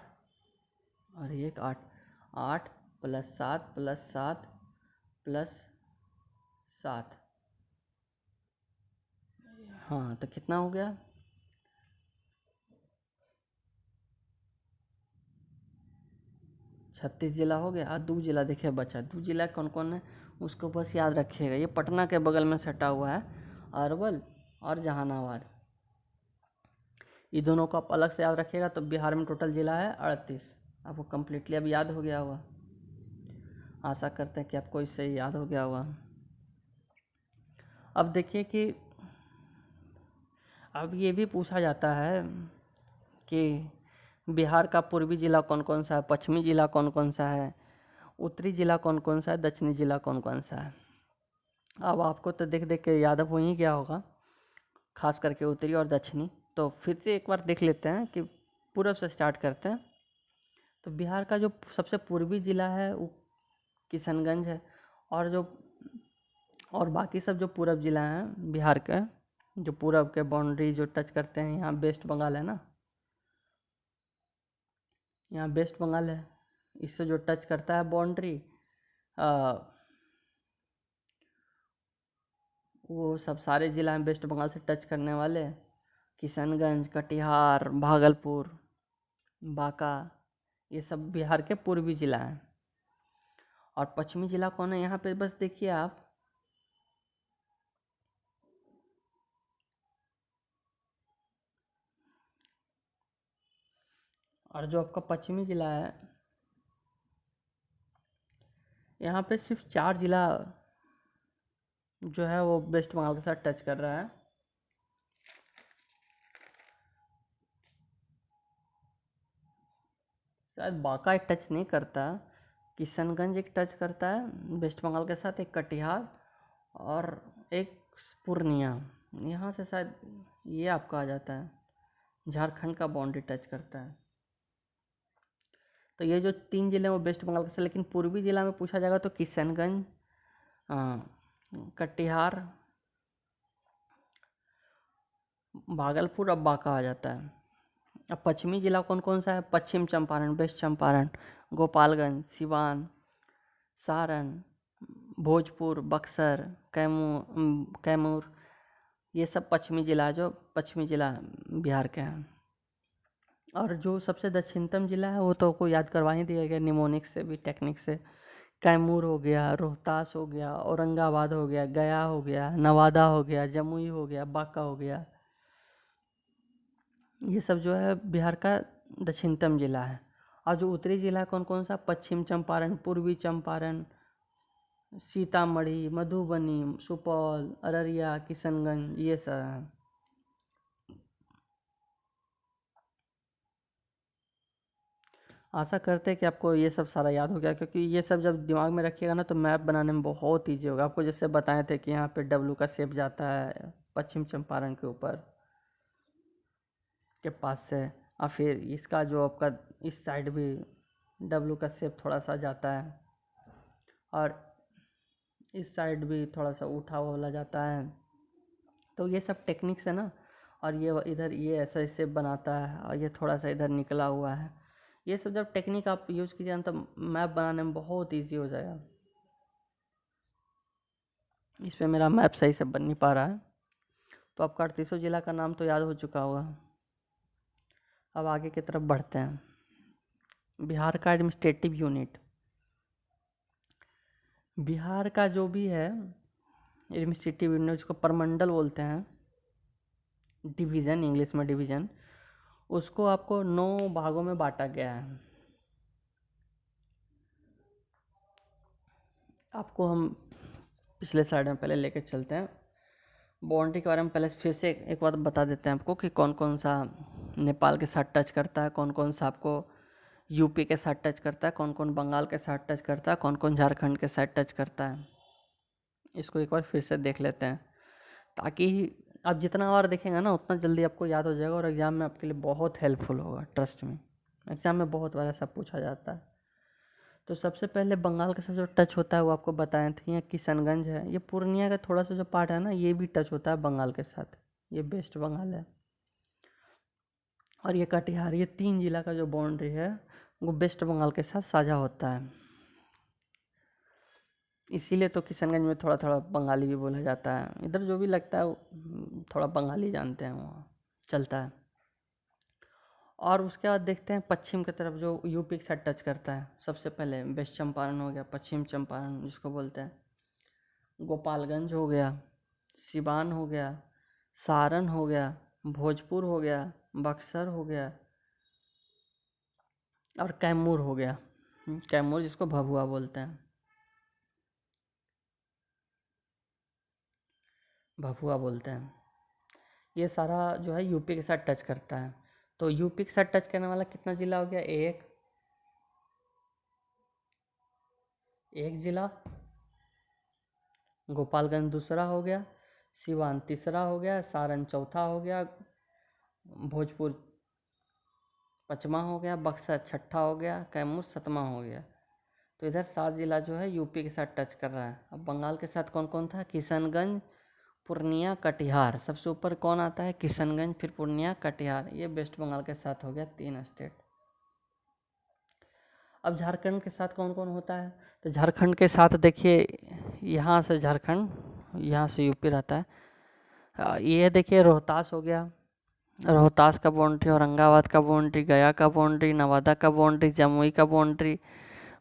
और एक 8। 8 + 7 + 7 + 7, हाँ, तो कितना हो गया? 36 जिला हो गया। और 2 जिला देखिए बचा। 2 जिला कौन कौन है उसको बस याद रखिएगा। ये पटना के बगल में सटा हुआ है, अरवल और जहानाबाद। ये दोनों को आप अलग से याद रखिएगा। तो बिहार में टोटल जिला है 38। आपको कम्प्लीटली अब याद हो गया होगा। आशा करते हैं कि आपको इससे याद हो गया होगा। अब देखिए कि अब ये भी पूछा जाता है कि बिहार का पूर्वी जिला कौन कौन सा है, पश्चिमी जिला कौन कौन सा है, उत्तरी जिला कौन कौन सा है, दक्षिणी जिला कौन कौन सा है। अब आपको तो देख देख के याद हो ही गया होगा, खास करके उत्तरी और दक्षिणी। तो फिर से एक बार देख लेते हैं कि पूरब से स्टार्ट करते हैं। तो बिहार का जो सबसे पूर्वी ज़िला है वो किशनगंज है। और बाकी सब जो पूरब ज़िला हैं बिहार के, जो पूरब के बाउंड्री जो टच करते हैं, यहाँ वेस्ट बंगाल है ना, यहाँ वेस्ट बंगाल है, इससे जो टच करता है बाउंड्री, वो सब सारे ज़िला हैं वेस्ट बंगाल से टच करने वाले। किशनगंज, कटिहार, भागलपुर, बांका, ये सब बिहार के पूर्वी ज़िला हैं। और पश्चिमी ज़िला कौन है यहाँ पे? बस देखिए आप, और जो आपका पश्चिमी ज़िला है, यहाँ पे सिर्फ 4 ज़िला जो है वो वेस्ट बंगाल के साथ टच कर रहा है। शायद बांका एक टच नहीं करता, किशनगंज एक टच करता है वेस्ट बंगाल के साथ, एक कटिहार और एक पूर्णिया। यहाँ से शायद ये आपका आ जाता है, झारखंड का बाउंड्री टच करता है। तो ये जो 3 ज़िले हैं वो वेस्ट बंगाल के साथ। लेकिन पूर्वी ज़िला में पूछा जाएगा तो किशनगंज, कटिहार, भागलपुर और बांका आ जाता है। अब पश्चिमी ज़िला कौन कौन सा है? पश्चिम चंपारण, वेस्ट चंपारण, गोपालगंज, सिवान, सारण, भोजपुर, बक्सर, कैमूर, ये सब पश्चिमी ज़िला जो पश्चिमी ज़िला बिहार के हैं। और जो सबसे दक्षिणतम ज़िला है वो तो आपको याद करवा ही दिया गया निमोनिक से भी, टेक्निक से। कैमूर हो गया, रोहतास हो गया, औरंगाबाद हो गया, गया हो गया, नवादा हो गया, जमुई हो गया, बांका हो गया। ये सब जो है बिहार का दक्षिणतम ज़िला है। और जो उत्तरी ज़िला कौन कौन सा? पश्चिम चंपारण, पूर्वी चंपारण, सीतामढ़ी, मधुबनी, सुपौल, अररिया, किशनगंज, ये सब हैं। आशा करते हैं कि आपको ये सब सारा याद हो गया, क्योंकि ये सब जब दिमाग में रखिएगा ना तो मैप बनाने में बहुत ईजी होगा। आपको जैसे बताए थे कि यहाँ पे डब्लू का शेप जाता है पश्चिम चंपारण के ऊपर के पास से, और फिर इसका जो आपका इस साइड भी डब्लू का शेप थोड़ा सा जाता है, और इस साइड भी थोड़ा सा उठा वाला जाता है। तो ये सब टेक्निक्स है ना। और ये इधर ये ऐसा शेप बनाता है, और ये थोड़ा सा इधर निकला हुआ है। ये सब जब टेक्निक आप यूज़ कीजिए तो मैप बनाने में बहुत ईजी हो जाएगा। इस पे मेरा मैप सही से बन नहीं पा रहा है। तो आपका 38 ज़िला का नाम तो याद हो चुका होगा। अब आगे की तरफ बढ़ते हैं। बिहार का एडमिनिस्ट्रेटिव यूनिट, बिहार का जो भी है एडमिनिस्ट्रेटिव यूनिट, उसको प्रमंडल बोलते हैं, डिवीज़न, इंग्लिश में डिवीज़न। उसको आपको 9 भागों में बांटा गया है। आपको हम पिछले स्लाइड में पहले लेके चलते हैं। बाउंड्री के बारे में पहले फिर से एक बात बता देते हैं आपको कि कौन कौन सा नेपाल के साथ टच करता है, कौन कौन सा आपको यूपी के साथ टच करता है, कौन कौन बंगाल के साथ टच करता है, कौन कौन झारखंड के साथ टच करता है। इसको एक बार फिर से देख लेते हैं, ताकि आप जितना बार देखेंगे ना उतना जल्दी आपको याद हो जाएगा और एग्ज़ाम में आपके लिए बहुत हेल्पफुल होगा। ट्रस्ट में, एग्ज़ाम में बहुत बार ऐसा पूछा जाता है। तो सबसे पहले बंगाल के साथ जो टच होता है वो आपको बताए थे, यहाँ किशनगंज है। ये पूर्णिया का थोड़ा सा जो पार्ट है ना, ये भी टच होता है बंगाल के साथ। ये वेस्ट बंगाल है। और ये कटिहार, ये 3 जिला का जो बाउंड्री है वो वेस्ट बंगाल के साथ साझा होता है। इसीलिए तो किशनगंज में थोड़ा थोड़ा बंगाली भी बोला जाता है। इधर जो भी लगता है थोड़ा बंगाली जानते हैं, वहाँ चलता है। और उसके बाद देखते हैं पश्चिम की तरफ जो यूपी के साथ टच करता है। सबसे पहले वेस्ट चंपारण हो गया, पश्चिम चंपारण जिसको बोलते हैं, गोपालगंज हो गया, सिवान हो गया, सारण हो गया, भोजपुर हो गया, बक्सर हो गया और कैमूर हो गया। कैमूर जिसको भभुआ बोलते हैं, भभुआ बोलते हैं। ये सारा जो है यूपी के साथ टच करता है। तो यूपी के साथ टच करने वाला कितना जिला हो गया? एक जिला। गोपालगंज दूसरा हो गया, सिवान तीसरा हो गया, सारण चौथा हो गया, भोजपुर पाँचवा हो गया, बक्सर छठा हो गया, कैमूर सातवां हो गया। तो इधर 7 जिला जो है यूपी के साथ टच कर रहा है। अब बंगाल के साथ कौन कौन था? किशनगंज, पूर्णिया, कटिहार। सबसे ऊपर कौन आता है? किशनगंज, फिर पूर्णिया, कटिहार। ये वेस्ट बंगाल के साथ हो गया 3 स्टेट। अब झारखंड के साथ कौन कौन होता है? तो झारखंड के साथ देखिए, यहाँ से झारखंड, यहाँ से यूपी रहता है। ये देखिए रोहतास हो गया, रोहतास का बाउंड्री, औरंगाबाद का बाउंड्री, गया का बाउंड्री, नवादा का बाउंड्री, जमुई का बाउंड्री,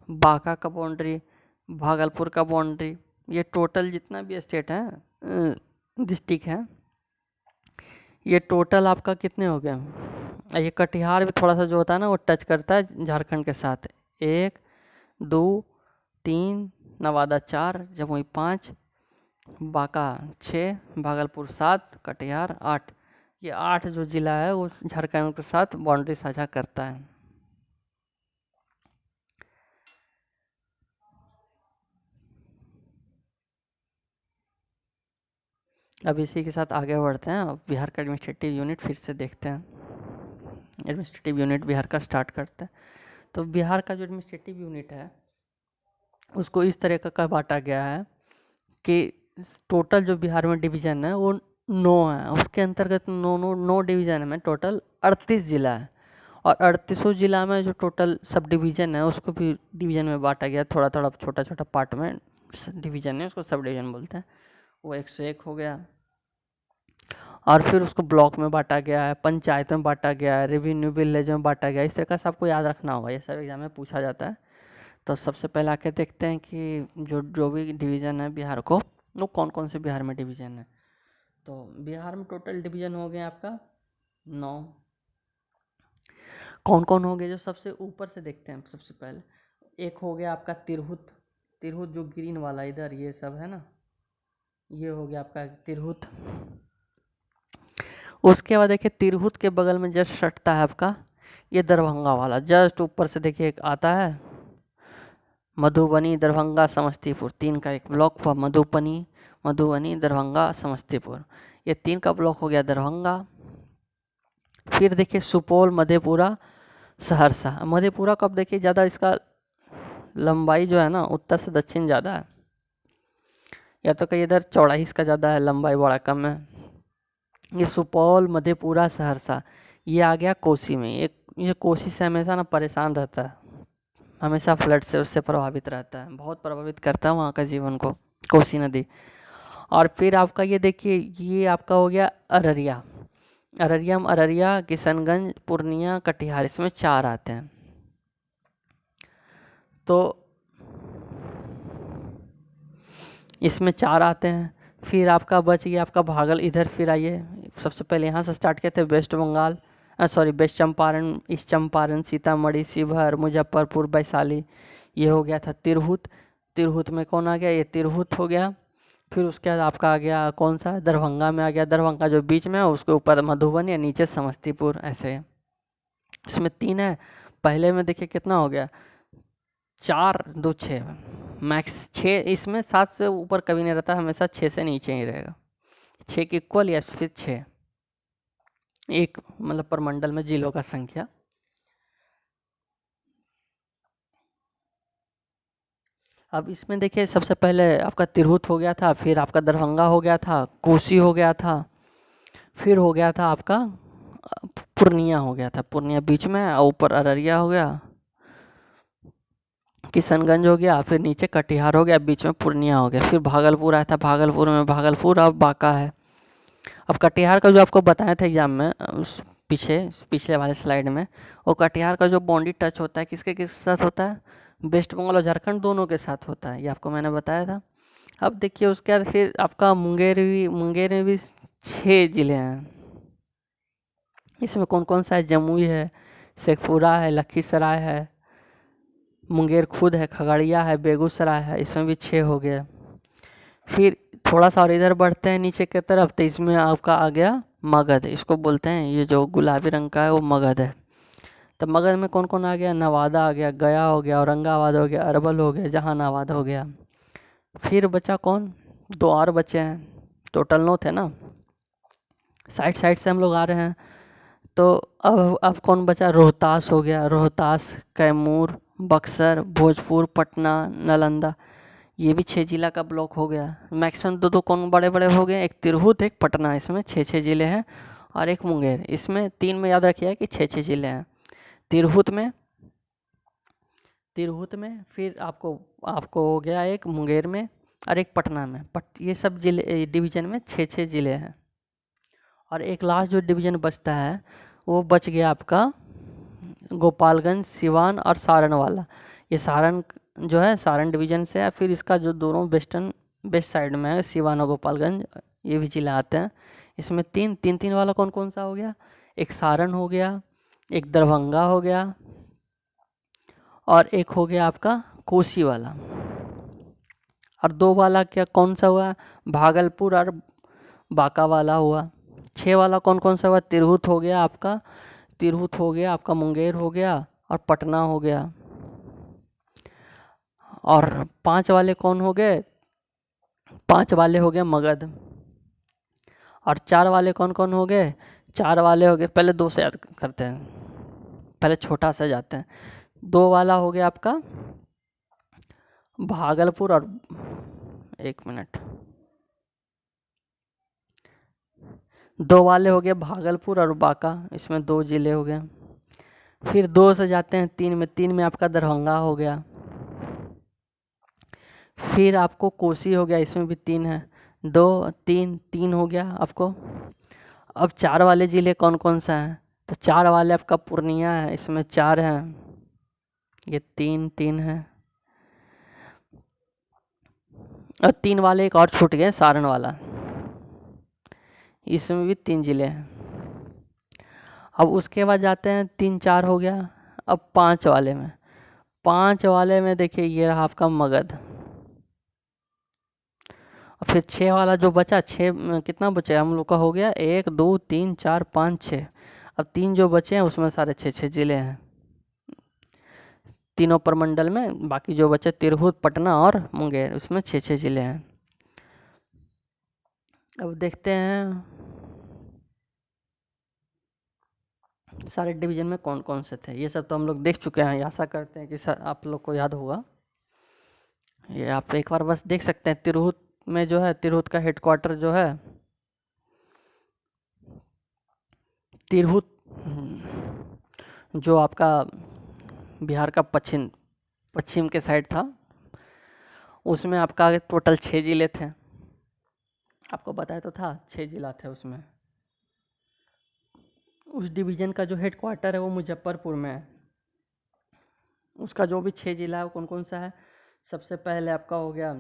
बांका का बाउंड्री, भागलपुर का बाउंड्री। ये टोटल जितना भी स्टेट है, डिस्ट्रिक्ट है, ये टोटल आपका कितने हो गए? ये कटिहार भी थोड़ा सा जो होता है ना वो टच करता है झारखंड के साथ। 1 2 3, नवादा 4, जमुई 5, बांका 6, भागलपुर 7, कटिहार 8। ये 8 जो जिला है वो झारखंड के साथ बाउंड्री साझा करता है। अब इसी के साथ आगे बढ़ते हैं। अब बिहार का एडमिनिस्ट्रेटिव यूनिट फिर से देखते हैं। एडमिनिस्ट्रेटिव यूनिट बिहार का स्टार्ट करते हैं। तो बिहार का जो एडमिनिस्ट्रेटिव यूनिट है उसको इस तरह का बांटा गया है कि टोटल जो बिहार में डिवीज़न है वो 9 है। उसके अंतर्गत 9 डिवीज़न में टोटल 38 जिला है। और 38 जिला में जो टोटल सब डिवीज़न है उसको भी डिवीज़न में बांटा गया, थोड़ा थोड़ा छोटा छोटा पार्ट में डिवीज़न है, उसको सब डिवीज़न बोलते हैं। वो 101 हो गया। और फिर उसको ब्लॉक में बांटा गया है, पंचायत में बांटा गया है, रेवेन्यू विलेज में बांटा गया है। इस तरह का सबको याद रखना होगा, ये सब एग्जाम में पूछा जाता है। तो सबसे पहले आके देखते हैं कि जो भी डिवीज़न है बिहार को, वो कौन कौन से बिहार में डिवीज़न है। तो बिहार में टोटल डिवीज़न हो गया आपका 9। कौन कौन हो गए? जो सबसे ऊपर से देखते हैं सबसे पहले, एक हो गया आपका तिरहुत। तिरहुत जो ग्रीन वाला इधर ये सब है ना, ये हो गया आपका तिरहुत। उसके बाद देखिए तिरहुत के बगल में जस्ट सटता है आपका ये दरभंगा वाला, जस्ट ऊपर से देखिए एक आता है मधुबनी, दरभंगा, समस्तीपुर। 3 का एक ब्लॉक हुआ, मधुबनी, दरभंगा, समस्तीपुर। ये 3 का ब्लॉक हो गया दरभंगा। फिर देखिए सुपौल, मधेपुरा, सहरसा। मधेपुरा का अब देखिए ज़्यादा इसका लंबाई जो है ना उत्तर से दक्षिण ज़्यादा है, या तो कहीं इधर चौड़ाई इसका ज़्यादा है, लंबाई बड़ा कम है। ये सुपौल, मधेपुरा, सहरसा ये आ गया कोसी में। ये कोसी से हमेशा ना परेशान रहता है, हमेशा फ्लड से उससे प्रभावित रहता है, बहुत प्रभावित करता है वहाँ का जीवन को कोसी नदी। और फिर आपका ये देखिए, ये आपका हो गया अररिया। अररिया, किशनगंज, पूर्णिया, कटिहार, इसमें 4 आते हैं। तो इसमें 4 आते हैं। फिर आपका बच गया आपका इधर फिर आइए, सबसे पहले यहाँ से स्टार्ट किए थे west Bengal, sorry, west Champaran, east Champaran, Sitamarhi, Sheohar, Muzaffarpur, Vaishali, ये हो गया था तिरहुत। तिरहुत में कौन आ गया, ये तिरहुत हो गया। फिर उसके बाद आपका आ गया कौन सा, दरभंगा में आ गया। दरभंगा जो बीच में है उसके ऊपर मधुबनी, नीचे समस्तीपुर, ऐसे इसमें 3 है। पहले में देखिए कितना हो गया, 4 2 6, मैक्स 6, इसमें 7 से ऊपर कभी नहीं रहता, हमेशा 6 से नीचे ही रहेगा। 6 के इक्वल या फिर 6, एक मतलब परमंडल में जिलों का संख्या। अब इसमें देखिए सबसे पहले आपका तिरहुत हो गया था, फिर आपका दरभंगा हो गया था, कोसी हो गया था, फिर हो गया था आपका पूर्णिया हो गया था, पूर्णिया बीच में, और ऊपर अररिया हो गया, किशनगंज हो गया, फिर नीचे कटिहार हो गया, बीच में पूर्णिया हो गया, फिर भागलपुर आया था, भागलपुर में भागलपुर और बांका है। अब कटिहार का जो आपको बताया था एग्जाम में, उस पिछले वाले स्लाइड में, वो कटिहार का जो बाउंड्री टच होता है किसके किस साथ होता है, वेस्ट बंगाल और झारखंड दोनों के साथ होता है, ये आपको मैंने बताया था। अब देखिए उसके बाद फिर आपका मुंगेर में भी 6 जिले हैं। इसमें कौन कौन सा है, जमुई है, शेखपुरा है, लखीसराय है, मुंगेर खुद है, खगड़िया है, बेगूसराय है, इसमें भी 6 हो गया। फिर थोड़ा सा और इधर बढ़ते हैं नीचे की तरफ, तो इसमें आपका आ गया मगध, इसको बोलते हैं, ये जो गुलाबी रंग का है वो मगध है। तो मगध में कौन कौन आ गया, नवादा आ गया, गया हो गया, औरंगाबाद हो गया, अरवल हो गया, जहानाबाद हो गया। फिर बचा कौन, 2 और बचे हैं, टोटल 9 थे ना, साइड साइड से हम लोग आ रहे हैं। तो अब कौन बचा, रोहतास हो गया, रोहतास, कैमूर, बक्सर, भोजपुर, पटना, नालंदा, ये भी 6 जिला का ब्लॉक हो गया। मैक्सिमम 2 कौन बड़े बड़े हो गए, एक तिरहुत, एक पटना, इसमें 6 जिले हैं, और एक मुंगेर, इसमें 3 में याद रखिए कि 6 जिले हैं। तिरहुत में फिर आपको आपको हो गया एक मुंगेर में और एक पटना में, ये सब जिले डिवीजन में 6 जिले हैं। और एक लास्ट जो डिवीजन बचता है वो बच गया आपका गोपालगंज, सिवान और सारण वाला। ये सारण जो है सारण डिवीजन से है, फिर इसका जो दोनों वेस्ट साइड में है, सिवान और गोपालगंज, ये भी जिला आते हैं। इसमें तीन वाला कौन कौन सा हो गया, एक सारण हो गया, एक दरभंगा हो गया, और एक हो गया आपका कोसी वाला। और 2 वाला क्या कौन सा हुआ, भागलपुर और बांका वाला हुआ। 6 वाला कौन कौन सा हुआ, तिरहुत हो गया आपका, मुंगेर हो गया और पटना हो गया। और 5 वाले कौन हो गए, 5 वाले हो गए मगध। और 4 वाले कौन कौन हो गए, 4 वाले हो गए, पहले 2 से याद करते हैं, पहले छोटा सा जाते हैं। 2 वाला हो गया आपका भागलपुर और, एक मिनट, 2 वाले हो गए भागलपुर और बांका, इसमें 2 जिले हो गए। फिर 2 से जाते हैं 3 में आपका दरभंगा हो गया। फिर आपको कोसी हो गया, इसमें भी 3 है, 2 3 हो गया आपको। अब 4 वाले ज़िले कौन कौन सा है, तो 4 वाले आपका पूर्णिया है, इसमें 4 हैं, ये 3 है। और 3 वाले एक और छूट गए, सारण वाला, इसमें भी 3 ज़िले हैं। अब उसके बाद जाते हैं 3 4 हो गया। अब 5 वाले में देखिए ये रहा आपका मगध। और फिर 6 वाला जो बचा, 6 कितना बचा हम लोग का, हो गया 1 2 3 4 5 6। अब 3 जो बचे हैं उसमें सारे 6 जिले हैं, तीनों प्रमंडल में। बाकी जो बचे तिरहुत, पटना और मुंगेर, उसमें 6 जिले हैं। अब देखते हैं सारे डिवीजन में कौन कौन से थे, ये सब तो हम लोग देख चुके हैं, आशा करते हैं कि सर आप लोग को याद होगा। ये आप एक बार बस देख सकते हैं, तिरहुत में जो है, तिरहुत का हेडक्वार्टर जो है तिरहुत, जो आपका बिहार का पश्चिम के साइड था, उसमें आपका टोटल 6 जिले थे, आपको बताया तो था 6 जिला थे उसमें। उस डिवीज़न का जो हेडक्वार्टर है वो मुजफ्फरपुर में है। उसका जो भी 6 जिला है वो कौन कौन सा है, सबसे पहले आपका हो गया,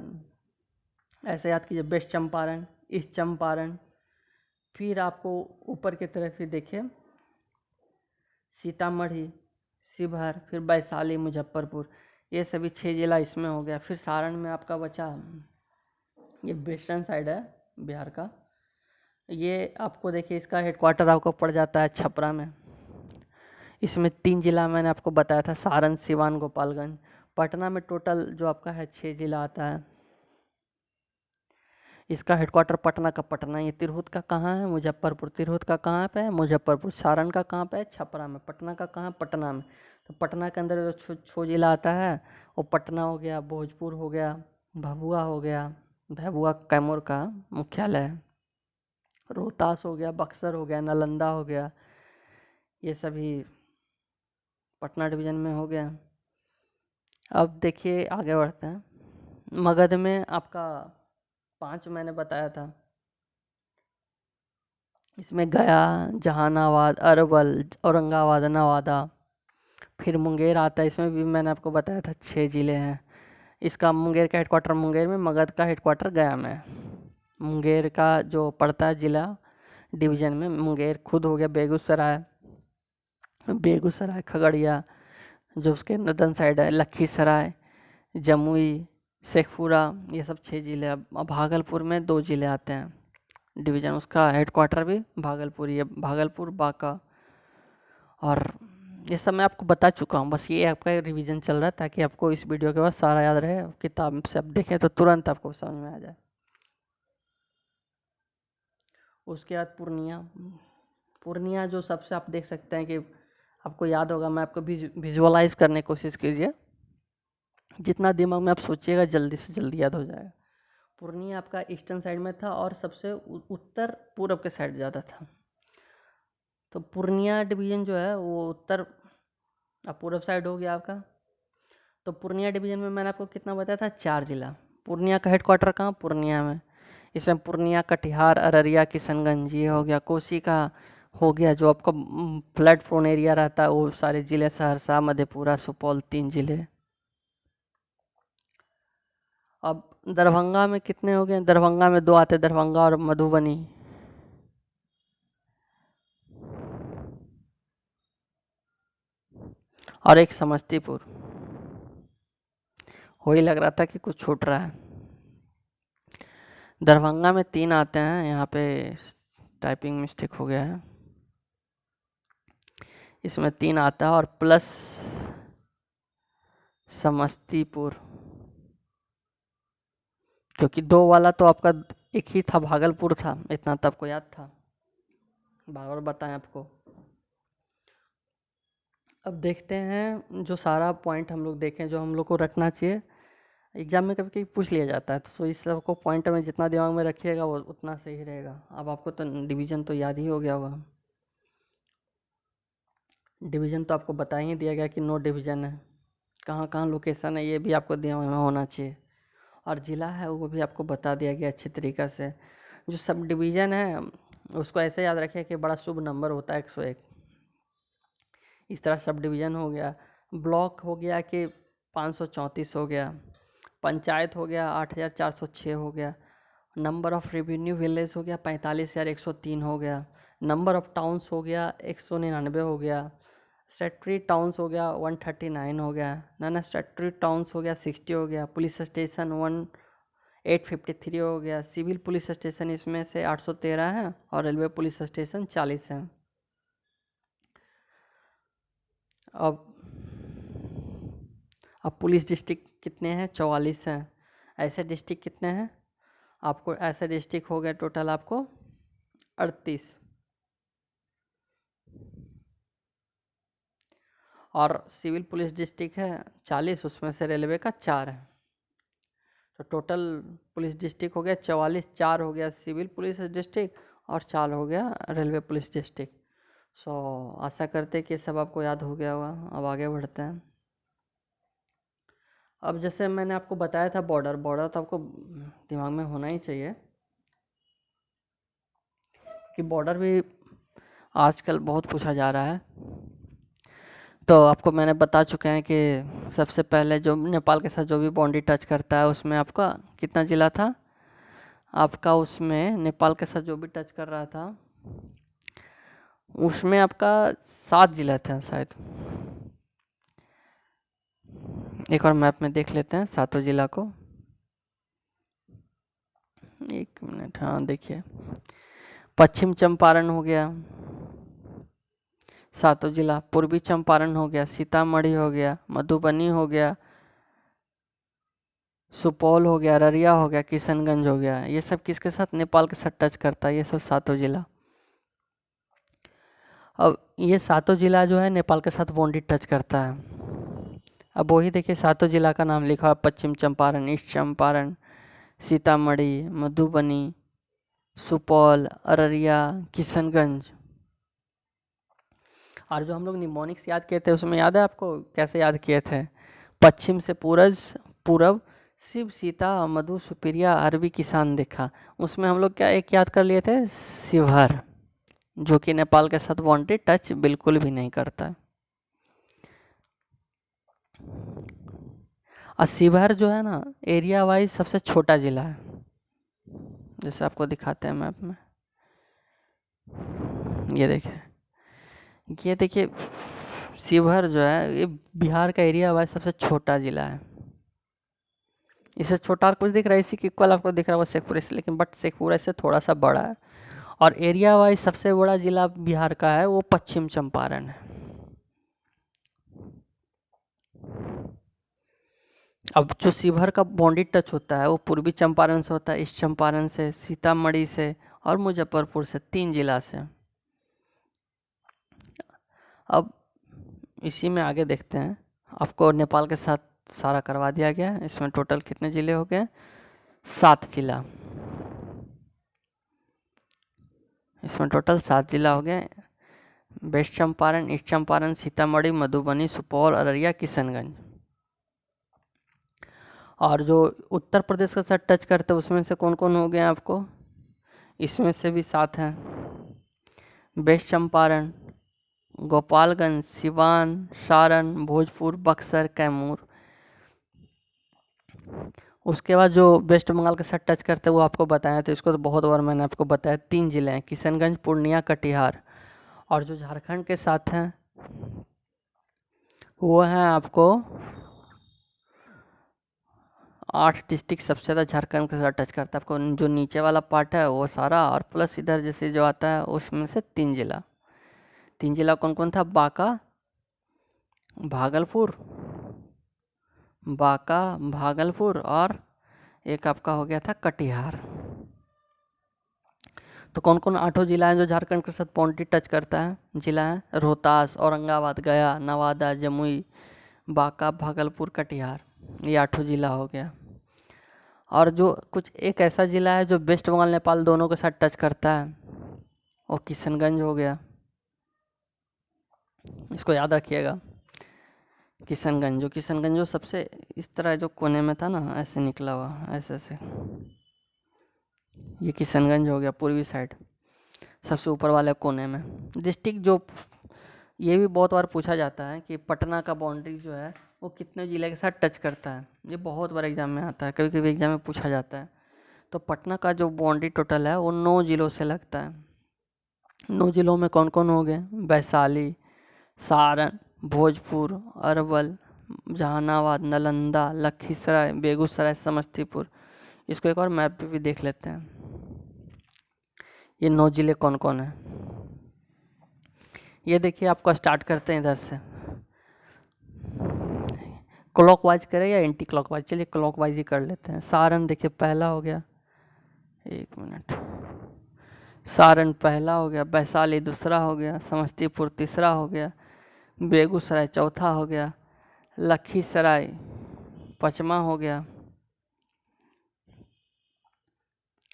ऐसे याद कीजिए, वेस्ट चंपारण, ईस्ट चंपारण, फिर आपको ऊपर की तरफ ही देखिए सीतामढ़ी, शिवहर, फिर वैशाली, मुजफ्फरपुर, ये सभी 6 जिला इसमें हो गया। फिर सारण में आपका बचा, ये वेस्टर्न साइड है बिहार का। ये आपको देखिए इसका हेडक्वार्टर आपको पड़ जाता है छपरा में। इसमें 3 जिला मैंने आपको बताया था, सारण, सिवान, गोपालगंज। पटना में टोटल जो आपका है 6 जिला आता है। इसका हेडक्वार्टर पटना का पटना। ये तिरहुत का कहाँ है? मुजफ्फरपुर। तिरहुत का कहाँ पे है? मुजफ्फरपुर। सारण का कहाँ पे है? छपरा में। पटना का कहाँ? पटना में। तो पटना के अंदर जो छो जिला आता है वो पटना हो गया, भोजपुर हो गया, भभुआ हो गया, भभुआ कैमूर का मुख्यालय है, रोहतास हो गया, बक्सर हो गया, नालंदा हो गया, ये सभी पटना डिवीज़न में हो गया। अब देखिए आगे बढ़ते हैं। मगध में आपका 5 मैंने बताया था। इसमें गया, जहानाबाद, अरवल, औरंगाबाद, नवादा, फिर मुंगेर आता है। इसमें भी मैंने आपको बताया था 6 ज़िले हैं। इसका मुंगेर का हेडक्वार्टर मुंगेर में, मगध का हेडक्वार्टर गया में। मुंगेर का जो पड़ता है जिला डिवीज़न में, मुंगेर खुद हो गया, बेगूसराय, खगड़िया जो उसके नदन साइड है, लखीसराय, जमुई, शेखपुरा, ये सब 6 ज़िले। अब भागलपुर में 2 ज़िले आते हैं डिवीज़न, उसका हेडक्वार्टर भी भागलपुर ही है, भागलपुर, बांका। और ये सब मैं आपको बता चुका हूँ, बस ये आपका रिवीजन चल रहा है ताकि आपको इस वीडियो के बाद सारा याद रहे। किताब से आप देखें तो तुरंत आपको समझ में आ जाए। उसके बाद पूर्णिया जो सबसे आप देख सकते हैं कि आपको याद होगा। मैं आपको विजुअलाइज करने की कोशिश कीजिए, जितना दिमाग में आप सोचिएगा जल्दी से जल्दी याद हो जाएगा। पूर्णिया आपका ईस्टर्न साइड में था और सबसे उत्तर पूरब के साइड ज़्यादा था। तो पूर्णिया डिवीज़न जो है वो उत्तर पूरब साइड हो गया आपका। तो पूर्णिया डिवीज़न में मैंने आपको कितना बताया था? 4 जिला। पूर्णिया का हेडक्वार्टर कहाँ? पूर्णिया में। इसमें पूर्णिया, कटिहार, अररिया, किशनगंज ये हो गया। कोसी का हो गया जो आपका फ्लड प्रोन एरिया रहता है, वो सारे ज़िले, सहरसा, मधेपुरा, सुपौल, 3 ज़िले। अब दरभंगा में कितने हो गए? दरभंगा में 2 आते, दरभंगा और मधुबनी। और एक समस्तीपुर। वही लग रहा था कि कुछ छूट रहा है। दरभंगा में 3 आते हैं, यहाँ पे टाइपिंग मिस्टेक हो गया है, इसमें 3 आता है और प्लस समस्तीपुर, क्योंकि 2 वाला तो आपका एक ही था, भागलपुर था, इतना तो आपको याद था, बार बार बताएं आपको। अब देखते हैं जो सारा पॉइंट हम लोग देखें जो हम लोग को रखना चाहिए। एग्जाम में कभी कभी पूछ लिया जाता है, तो इस सब को पॉइंट में जितना दिमाग में रखिएगा वो उतना सही रहेगा। अब आपको तो डिवीज़न तो याद ही हो गया होगा। डिवीज़न तो आपको बता ही दिया गया कि 9 डिवीज़न है, कहाँ कहाँ लोकेशन है ये भी आपको दिमाग में होना चाहिए। और ज़िला है वो भी आपको बता दिया गया अच्छी तरीक़ा से। जो सब डिवीज़न है उसको ऐसे याद रखिए कि बड़ा शुभ नंबर होता है 101। इस तरह सब डिवीज़न हो गया। ब्लॉक हो गया कि 534 हो गया। पंचायत हो गया 8406 हो गया। नंबर ऑफ़ रेवेन्यू विलेज हो गया 45,103 हो गया। नंबर ऑफ़ टाउन्स हो गया 199 हो गया। स्टैट्यूटरी टाउन्स हो गया 139 हो गया। नॉन स्टैट्यूटरी टाउन्स हो गया 60 हो गया। पुलिस स्टेशन 853 हो गया। सिविल पुलिस स्टेशन इसमें से 813 है और रेलवे पुलिस स्टेशन 40 है। अब पुलिस डिस्ट्रिक्ट कितने हैं? 44 हैं। ऐसे डिस्ट्रिक्ट कितने हैं? आपको ऐसे डिस्ट्रिक्ट हो गया टोटल आपको 38। और सिविल पुलिस डिस्ट्रिक्ट है 40, उसमें से रेलवे का 4 है। तो टोटल पुलिस डिस्ट्रिक्ट हो गया 44, 4 हो गया सिविल पुलिस डिस्ट्रिक्ट और 4 हो गया रेलवे पुलिस डिस्ट्रिक्ट। सो आशा करते कि सब आपको याद हो गया होगा। अब आगे बढ़ते हैं। अब जैसे मैंने आपको बताया था बॉर्डर तो आपको दिमाग में होना ही चाहिए कि बॉर्डर भी आजकल बहुत पूछा जा रहा है। तो आपको मैंने बता चुके हैं कि सबसे पहले जो नेपाल के साथ जो भी बाउंड्री टच करता है उसमें आपका कितना ज़िला था? आपका उसमें नेपाल के साथ जो भी टच कर रहा था उसमें आपका 7 जिला था शायद। एक और मैप में देख लेते हैं सातों जिला को। एक मिनट, हाँ देखिए, पश्चिम चंपारण हो गया सातों जिला, पूर्वी चंपारण हो गया, सीतामढ़ी हो गया, मधुबनी हो गया, सुपौल हो गया, अररिया हो गया, किशनगंज हो गया। ये सब किसके साथ? नेपाल के साथ टच करता है, ये सब सातों जिला। अब ये सातों जिला जो है नेपाल के साथ बाउंड्री टच करता है। अब वही देखिए, सातों जिला का नाम लिखा है, पश्चिम चंपारण, ईस्ट चंपारण, सीतामढ़ी, मधुबनी, सुपौल, अररिया, किशनगंज। और जो हम लोग निमोनिक्स याद किए थे, उसमें याद है आपको कैसे याद किए थे? पश्चिम से पूरब शिव, सीता, मधु, सुपिरिया, अरबी, किसान देखा। उसमें हम लोग क्या एक याद कर लिए थे? शिवहर, जो कि नेपाल के साथ बाउंड्री टच बिल्कुल भी नहीं करता है। और शिवहर जो है ना, एरिया वाइज सबसे छोटा जिला है, जैसे आपको दिखाते हैं मैप में। ये देखिए शिवहर जो है, ये बिहार का एरिया वाइज सबसे छोटा जिला है। इससे छोटा और कुछ दिख रहा है, इसी के इक्वल आपको दिख रहा है वो शेखपुरा से, लेकिन बट शेखपुरा से थोड़ा सा बड़ा है। और एरिया वाइज सबसे बड़ा जिला बिहार का है वो पश्चिम चंपारण है। अब जो शिवहर का बाउंड्री टच होता है वो पूर्वी चंपारण से होता है, ईस्ट चंपारण से, सीतामढ़ी से और मुजफ्फरपुर से, 3 जिला से। अब इसी में आगे देखते हैं, आपको नेपाल के साथ सारा करवा दिया गया। इसमें टोटल कितने ज़िले हो गए? 7 जिला। इसमें टोटल 7 जिला हो गए, वेस्ट चंपारण, ईस्ट चंपारण, सीतामढ़ी, मधुबनी, सुपौल, अररिया, किशनगंज। और जो उत्तर प्रदेश के साथ टच करते हैं उसमें से कौन कौन हो गए आपको? इसमें से भी 7 हैं, वेस्ट चंपारण, गोपालगंज, सिवान, सारण, भोजपुर, बक्सर, कैमूर। उसके बाद जो वेस्ट बंगाल के साथ टच करते हैं वो आपको बताया, तो इसको तो बहुत बार मैंने आपको बताया, 3 जिले हैं, किशनगंज, पूर्णिया, कटिहार। और जो झारखंड के साथ हैं वो हैं आपको 8 डिस्ट्रिक्ट, सबसे ज़्यादा झारखंड के साथ टच करता है। आपको जो नीचे वाला पार्ट है वो सारा, और प्लस इधर जैसे जो आता है उसमें से 3 जिला। 3 जिला कौन कौन था? भागलपुर और एक आपका हो गया था कटिहार। तो कौन कौन 8 जिला हैं जो झारखंड के साथ बाउंड्री टच करता है? जिला है रोहतास, औरंगाबाद, गया, नवादा, जमुई, बांका, भागलपुर, कटिहार। ये 8 जिला हो गया। और जो कुछ एक ऐसा ज़िला है जो वेस्ट बंगाल नेपाल दोनों के साथ टच करता है, वो किशनगंज हो गया। इसको याद रखिएगा, किशनगंज जो सबसे इस तरह जो कोने में था ना, ऐसे निकला हुआ, ऐसे ऐसे, ये किशनगंज हो गया पूर्वी साइड, सबसे ऊपर वाले कोने में। डिस्ट्रिक्ट जो ये भी बहुत बार पूछा जाता है कि पटना का बाउंड्री जो है वो कितने ज़िले के साथ टच करता है। ये बहुत बार एग्ज़ाम में आता है, कभी कभी एग्ज़ाम में पूछा जाता है। तो पटना का जो बाउंड्री टोटल है वो 9 ज़िलों से लगता है। 9 ज़िलों में कौन कौन हो गए? वैशाली, सारण, भोजपुर, अरवल, जहानाबाद, नालंदा, लखीसराय, बेगूसराय, समस्तीपुर। इसको एक और मैप पे भी देख लेते हैं, ये 9 ज़िले कौन कौन हैं। ये देखिए, आपको स्टार्ट करते हैं इधर से, क्लॉकवाइज करें या एंटी क्लॉकवाइज? चलिए क्लॉकवाइज ही कर लेते हैं। सारण देखिए पहला हो गया, एक मिनट, सारण पहला हो गया, वैशाली दूसरा हो गया, समस्तीपुर तीसरा हो गया, बेगूसराय चौथा हो गया, लखीसराय पाँचवा हो गया,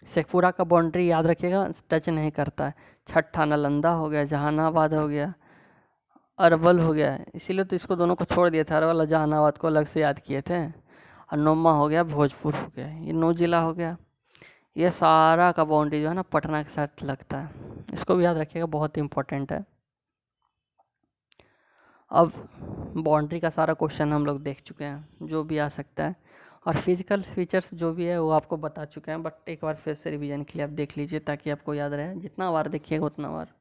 शेखपुरा का बाउंड्री याद रखिएगा टच नहीं करता है, छठा नालंदा हो गया, जहानाबाद हो गया, अरवल हो गया, इसीलिए तो इसको दोनों को छोड़ दिया था, अरवल और जहानाबाद को अलग से याद किए थे। और 9वां हो गया भोजपुर हो गया। ये 9 जिला हो गया। ये सारा का बाउंड्री जो है ना पटना के साथ लगता है, इसको भी याद रखिएगा, बहुत इंपॉर्टेंट है। अब बाउंड्री का सारा क्वेश्चन हम लोग देख चुके हैं जो भी आ सकता है, और फिजिकल फीचर्स जो भी है वो आपको बता चुके हैं, बट एक बार फिर से रिवीजन के लिए आप देख लीजिए ताकि आपको याद रहे। जितना बार देखिएगा उतना बार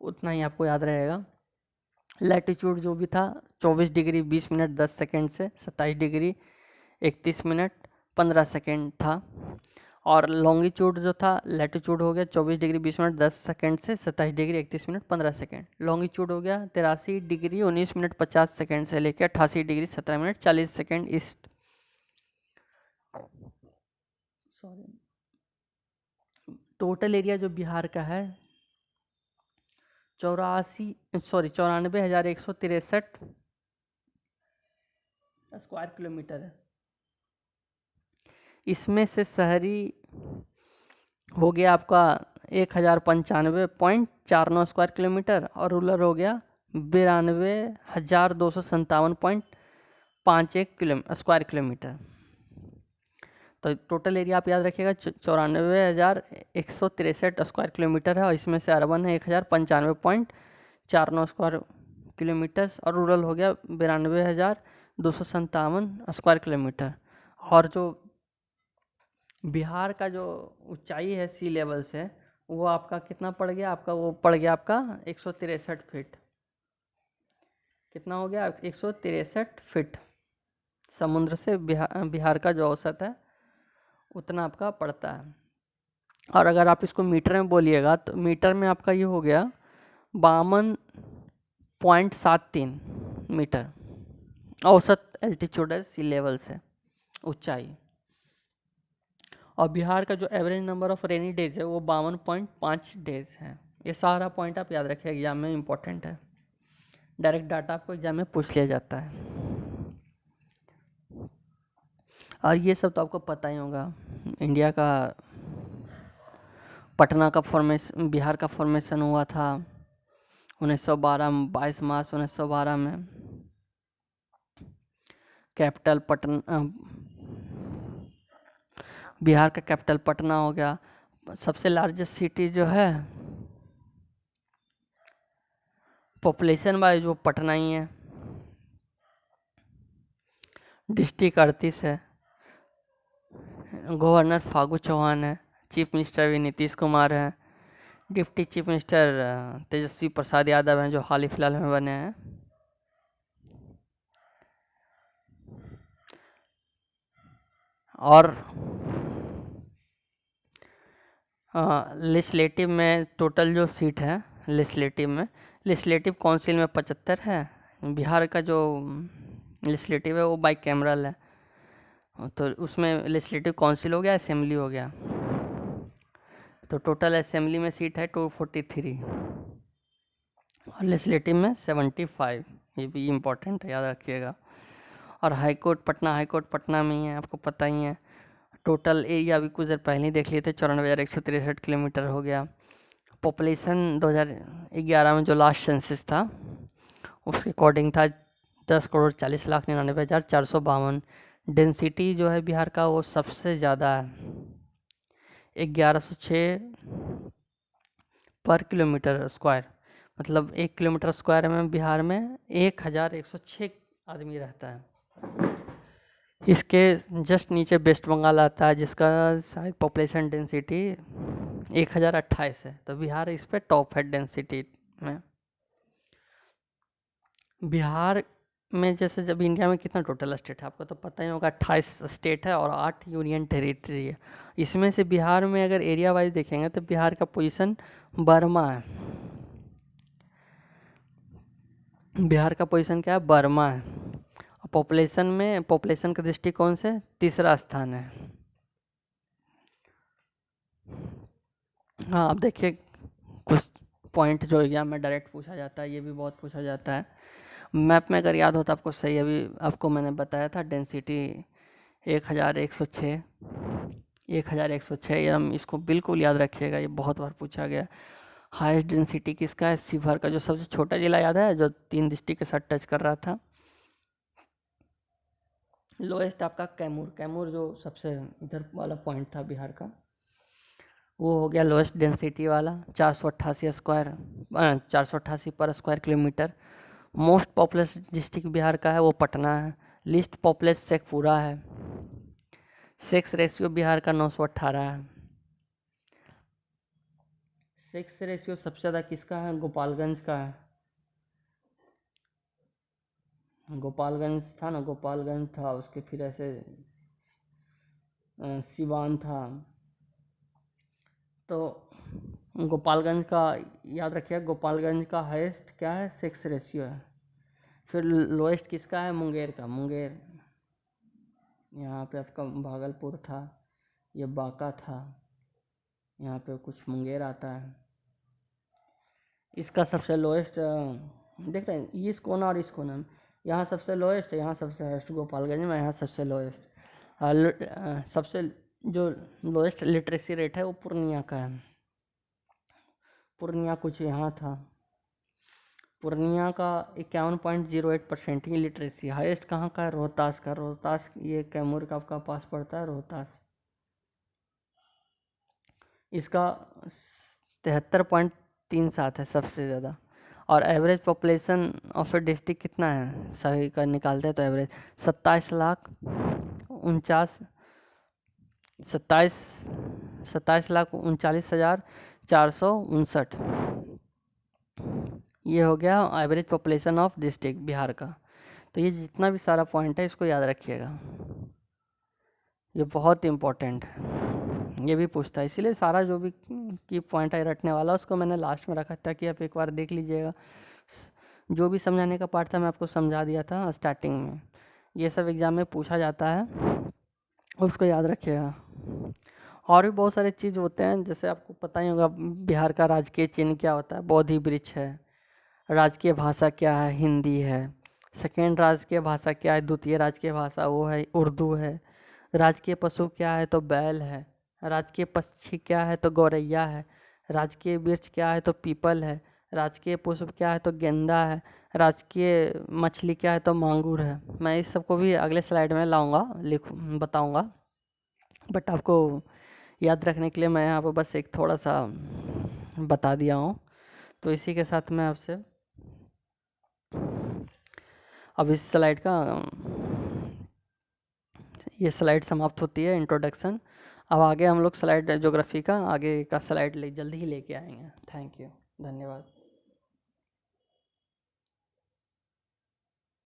उतना ही आपको याद रहेगा। लैटिट्यूड जो भी था 24 डिग्री 20 मिनट 10 सेकेंड से 27 डिग्री 31 मिनट 15 सेकेंड था। और लॉन्गिट्यूड जो था, लैटिट्यूड हो गया 24 डिग्री 20 मिनट 10 सेकेंड से 27 डिग्री 31 मिनट 15 सेकेंड। लॉन्गिट्यूड हो गया 83 डिग्री 19 मिनट 50 सेकेंड से लेकर 88 degree 17 minute 40 second east. Total area जो बिहार का है 94,163 स्क्वायर किलोमीटर है। इसमें से शहरी हो गया आपका 1095.49 स्क्वायर किलोमीटर और रूरल हो गया 92,257.51 स्क्वायर किलोमीटर। तो टोटल एरिया आप याद रखिएगा 94,163 स्क्वायर किलोमीटर है और इसमें से अर्बन है 1095.49 स्क्वायर किलोमीटर और रूरल हो गया 92,257 स्क्वायर किलोमीटर। और जो बिहार का जो ऊंचाई है सी लेवल से वो आपका कितना पड़ गया, आपका वो पड़ गया आपका 163 फीट। कितना हो गया 163 फीट। समुद्र से बिहार का जो औसत है उतना आपका पड़ता है। और अगर आप इसको मीटर में बोलिएगा तो मीटर में आपका ये हो गया 52.73 मीटर औसत एल्टीट्यूड है सी लेवल से ऊंचाई। और बिहार का जो average number of rainy days है वो 52.5 डेज है। ये सारा पॉइंट आप याद रखिए, एग्जाम में इम्पोर्टेंट है। डायरेक्ट डाटा आपको एग्जाम में पूछ लिया जाता है। और ये सब तो आपको पता ही होगा। इंडिया का पटना का फॉर्मेशन, बिहार का फॉर्मेशन हुआ था 1912 में, 22 मार्च 1912 में। कैपिटल पटना, बिहार का कैपिटल पटना हो गया। सबसे लार्जेस्ट सिटी जो है पॉपुलेशन वाइज वो पटना ही है। डिस्ट्रिक्ट 38 है। गवर्नर फागू चौहान है। चीफ मिनिस्टर भी नीतीश कुमार है। Deputy chief minister Tejashwi Prasad Yadav हैं जो हाल ही फिलहाल में बने हैं। और लेजिस्लेटिव में टोटल जो सीट है लेजिस्लेटिव में, लेजिस्लेटिव काउंसिल में 75 है। बिहार का जो लेजिस्लेटिव है वो बाई कैमरल है, तो उसमें लेजिस्लेटिव काउंसिल हो गया, असेंबली हो गया। तो टोटल असेंबली में सीट है 243 और लेजिस्लेटिव में 75। ये भी इम्पोर्टेंट है, याद रखिएगा। और हाईकोर्ट पटना में ही है, आपको पता ही है। टोटल एरिया अभी कुछ देर पहले ही देख लिए थे 94,163 किलोमीटर हो गया। पॉपुलेशन 2011 में जो लास्ट सेंसस था उसके अकॉर्डिंग था 10,40,99,452। डेंसिटी जो है बिहार का वो सबसे ज़्यादा है 1106 पर किलोमीटर स्क्वायर। मतलब 1 किलोमीटर स्क्वायर में बिहार में 1,106 आदमी रहता है। इसके जस्ट नीचे वेस्ट बंगाल आता है जिसका शायद पॉपुलेशन डेंसिटी 1,028 है। तो बिहार इस पे टॉप है डेंसिटी में। बिहार में जैसे जब इंडिया में कितना टोटल स्टेट है आपको तो पता ही होगा, 28 स्टेट है और 8 यूनियन टेरिटरी है। इसमें से बिहार में अगर एरिया वाइज देखेंगे तो बिहार का पोजीशन बर्मा है। बिहार का पोजीशन क्या है, बर्मा है। पॉपुलेशन में, पॉपुलेशन के दृष्टिकोण से तीसरा स्थान है। हाँ, आप देखिए कुछ पॉइंट जो एग्जाम में डायरेक्ट पूछा जाता है, ये भी बहुत पूछा जाता है। मैप में अगर याद हो तो आपको सही, अभी आपको मैंने बताया था डेंसिटी 1,106 1,106। हम इसको बिल्कुल याद रखिएगा, ये बहुत बार पूछा गया। हाईएस्ट डेंसिटी किसका है, शिवहर का। जो सबसे छोटा जिला याद है जो 3 डिस्ट्रिक्ट के साथ टच कर रहा था। लोएस्ट आपका कैमूर जो सबसे इधर वाला पॉइंट था बिहार का, वो हो गया लोएस्ट डेंसिटी वाला 488 पर square kilometre. Most populous district Bihar का है वो पटना है। लिस्ट पॉपुलस शेखपुरा है। सेक्स रेशियो बिहार का 918 है। सेक्स रेशियो सबसे ज़्यादा किसका है? गोपालगंज का है। गोपालगंज था ना, गोपालगंज था, उसके फिर ऐसे सिवान था। तो गोपालगंज का याद रखिए, गोपालगंज का हाईएस्ट क्या है? सेक्स रेशियो है। फिर लोएस्ट किसका है? मुंगेर का। मुंगेर यहाँ पे आपका भागलपुर था, ये बांका था, यहाँ पे कुछ मुंगेर आता है। इसका सबसे लोएस्ट देख रहे हैं, इस कोना और इस कोना में, यहाँ सबसे लोएस्ट है, यहाँ सबसे हाईएस्ट गोपालगंज में, यहाँ सबसे लोएस्ट। सबसे जो लोएस्ट लिटरेसी रेट है वो पूर्णिया का है। पूर्णिया कुछ यहाँ था, पूर्णिया का 51.08% की लिटरेसी। हाईएस्ट कहाँ का है? रोहतास का। रोहतास ये कैमूर का आपका पास पड़ता है, रोहतास। इसका 73.37 है सबसे ज़्यादा। और average population of A district कितना है? सही का निकालते हैं तो एवरेज 27,39,459। ये हो गया average population of district Bihar का। तो ये जितना भी सारा पॉइंट है इसको याद रखिएगा, ये बहुत इम्पोर्टेंट है, ये भी पूछता है। इसीलिए सारा जो भी की पॉइंट है रटने वाला उसको मैंने लास्ट में रखा था कि आप एक बार देख लीजिएगा। जो भी समझाने का पार्ट था मैं आपको समझा दिया था स्टार्टिंग में। ये सब एग्ज़ाम में पूछा जाता है, उसको याद रखिएगा। और भी बहुत सारे चीज़ होते हैं, जैसे आपको पता ही होगा बिहार का राजकीय चिन्ह क्या होता है? बोधि वृक्ष है। राजकीय भाषा क्या है? हिंदी है। सेकेंड राजकीय भाषा क्या है? द्वितीय राजकीय भाषा वो है उर्दू है। राजकीय पशु क्या है? तो बैल है। राजकीय पक्षी क्या है? तो गौरैया है। राजकीय वृक्ष क्या है? तो पीपल है। राजकीय पुष्प क्या है? तो गेंदा है। राजकीय मछली क्या है? तो मांगुर है। मैं इस सबको भी अगले स्लाइड में लाऊंगा, बताऊंगा, बट आपको याद रखने के लिए मैं यहाँ पर बस एक थोड़ा सा बता दिया हूँ। तो इसी के साथ मैं आपसे अब इस स्लाइड का ये स्लाइड समाप्त होती है, इंट्रोडक्शन। अब आगे हम लोग स्लाइड ज्योग्राफी का आगे का स्लाइड जल्दी ही लेके आएंगे। थैंक यू, धन्यवाद।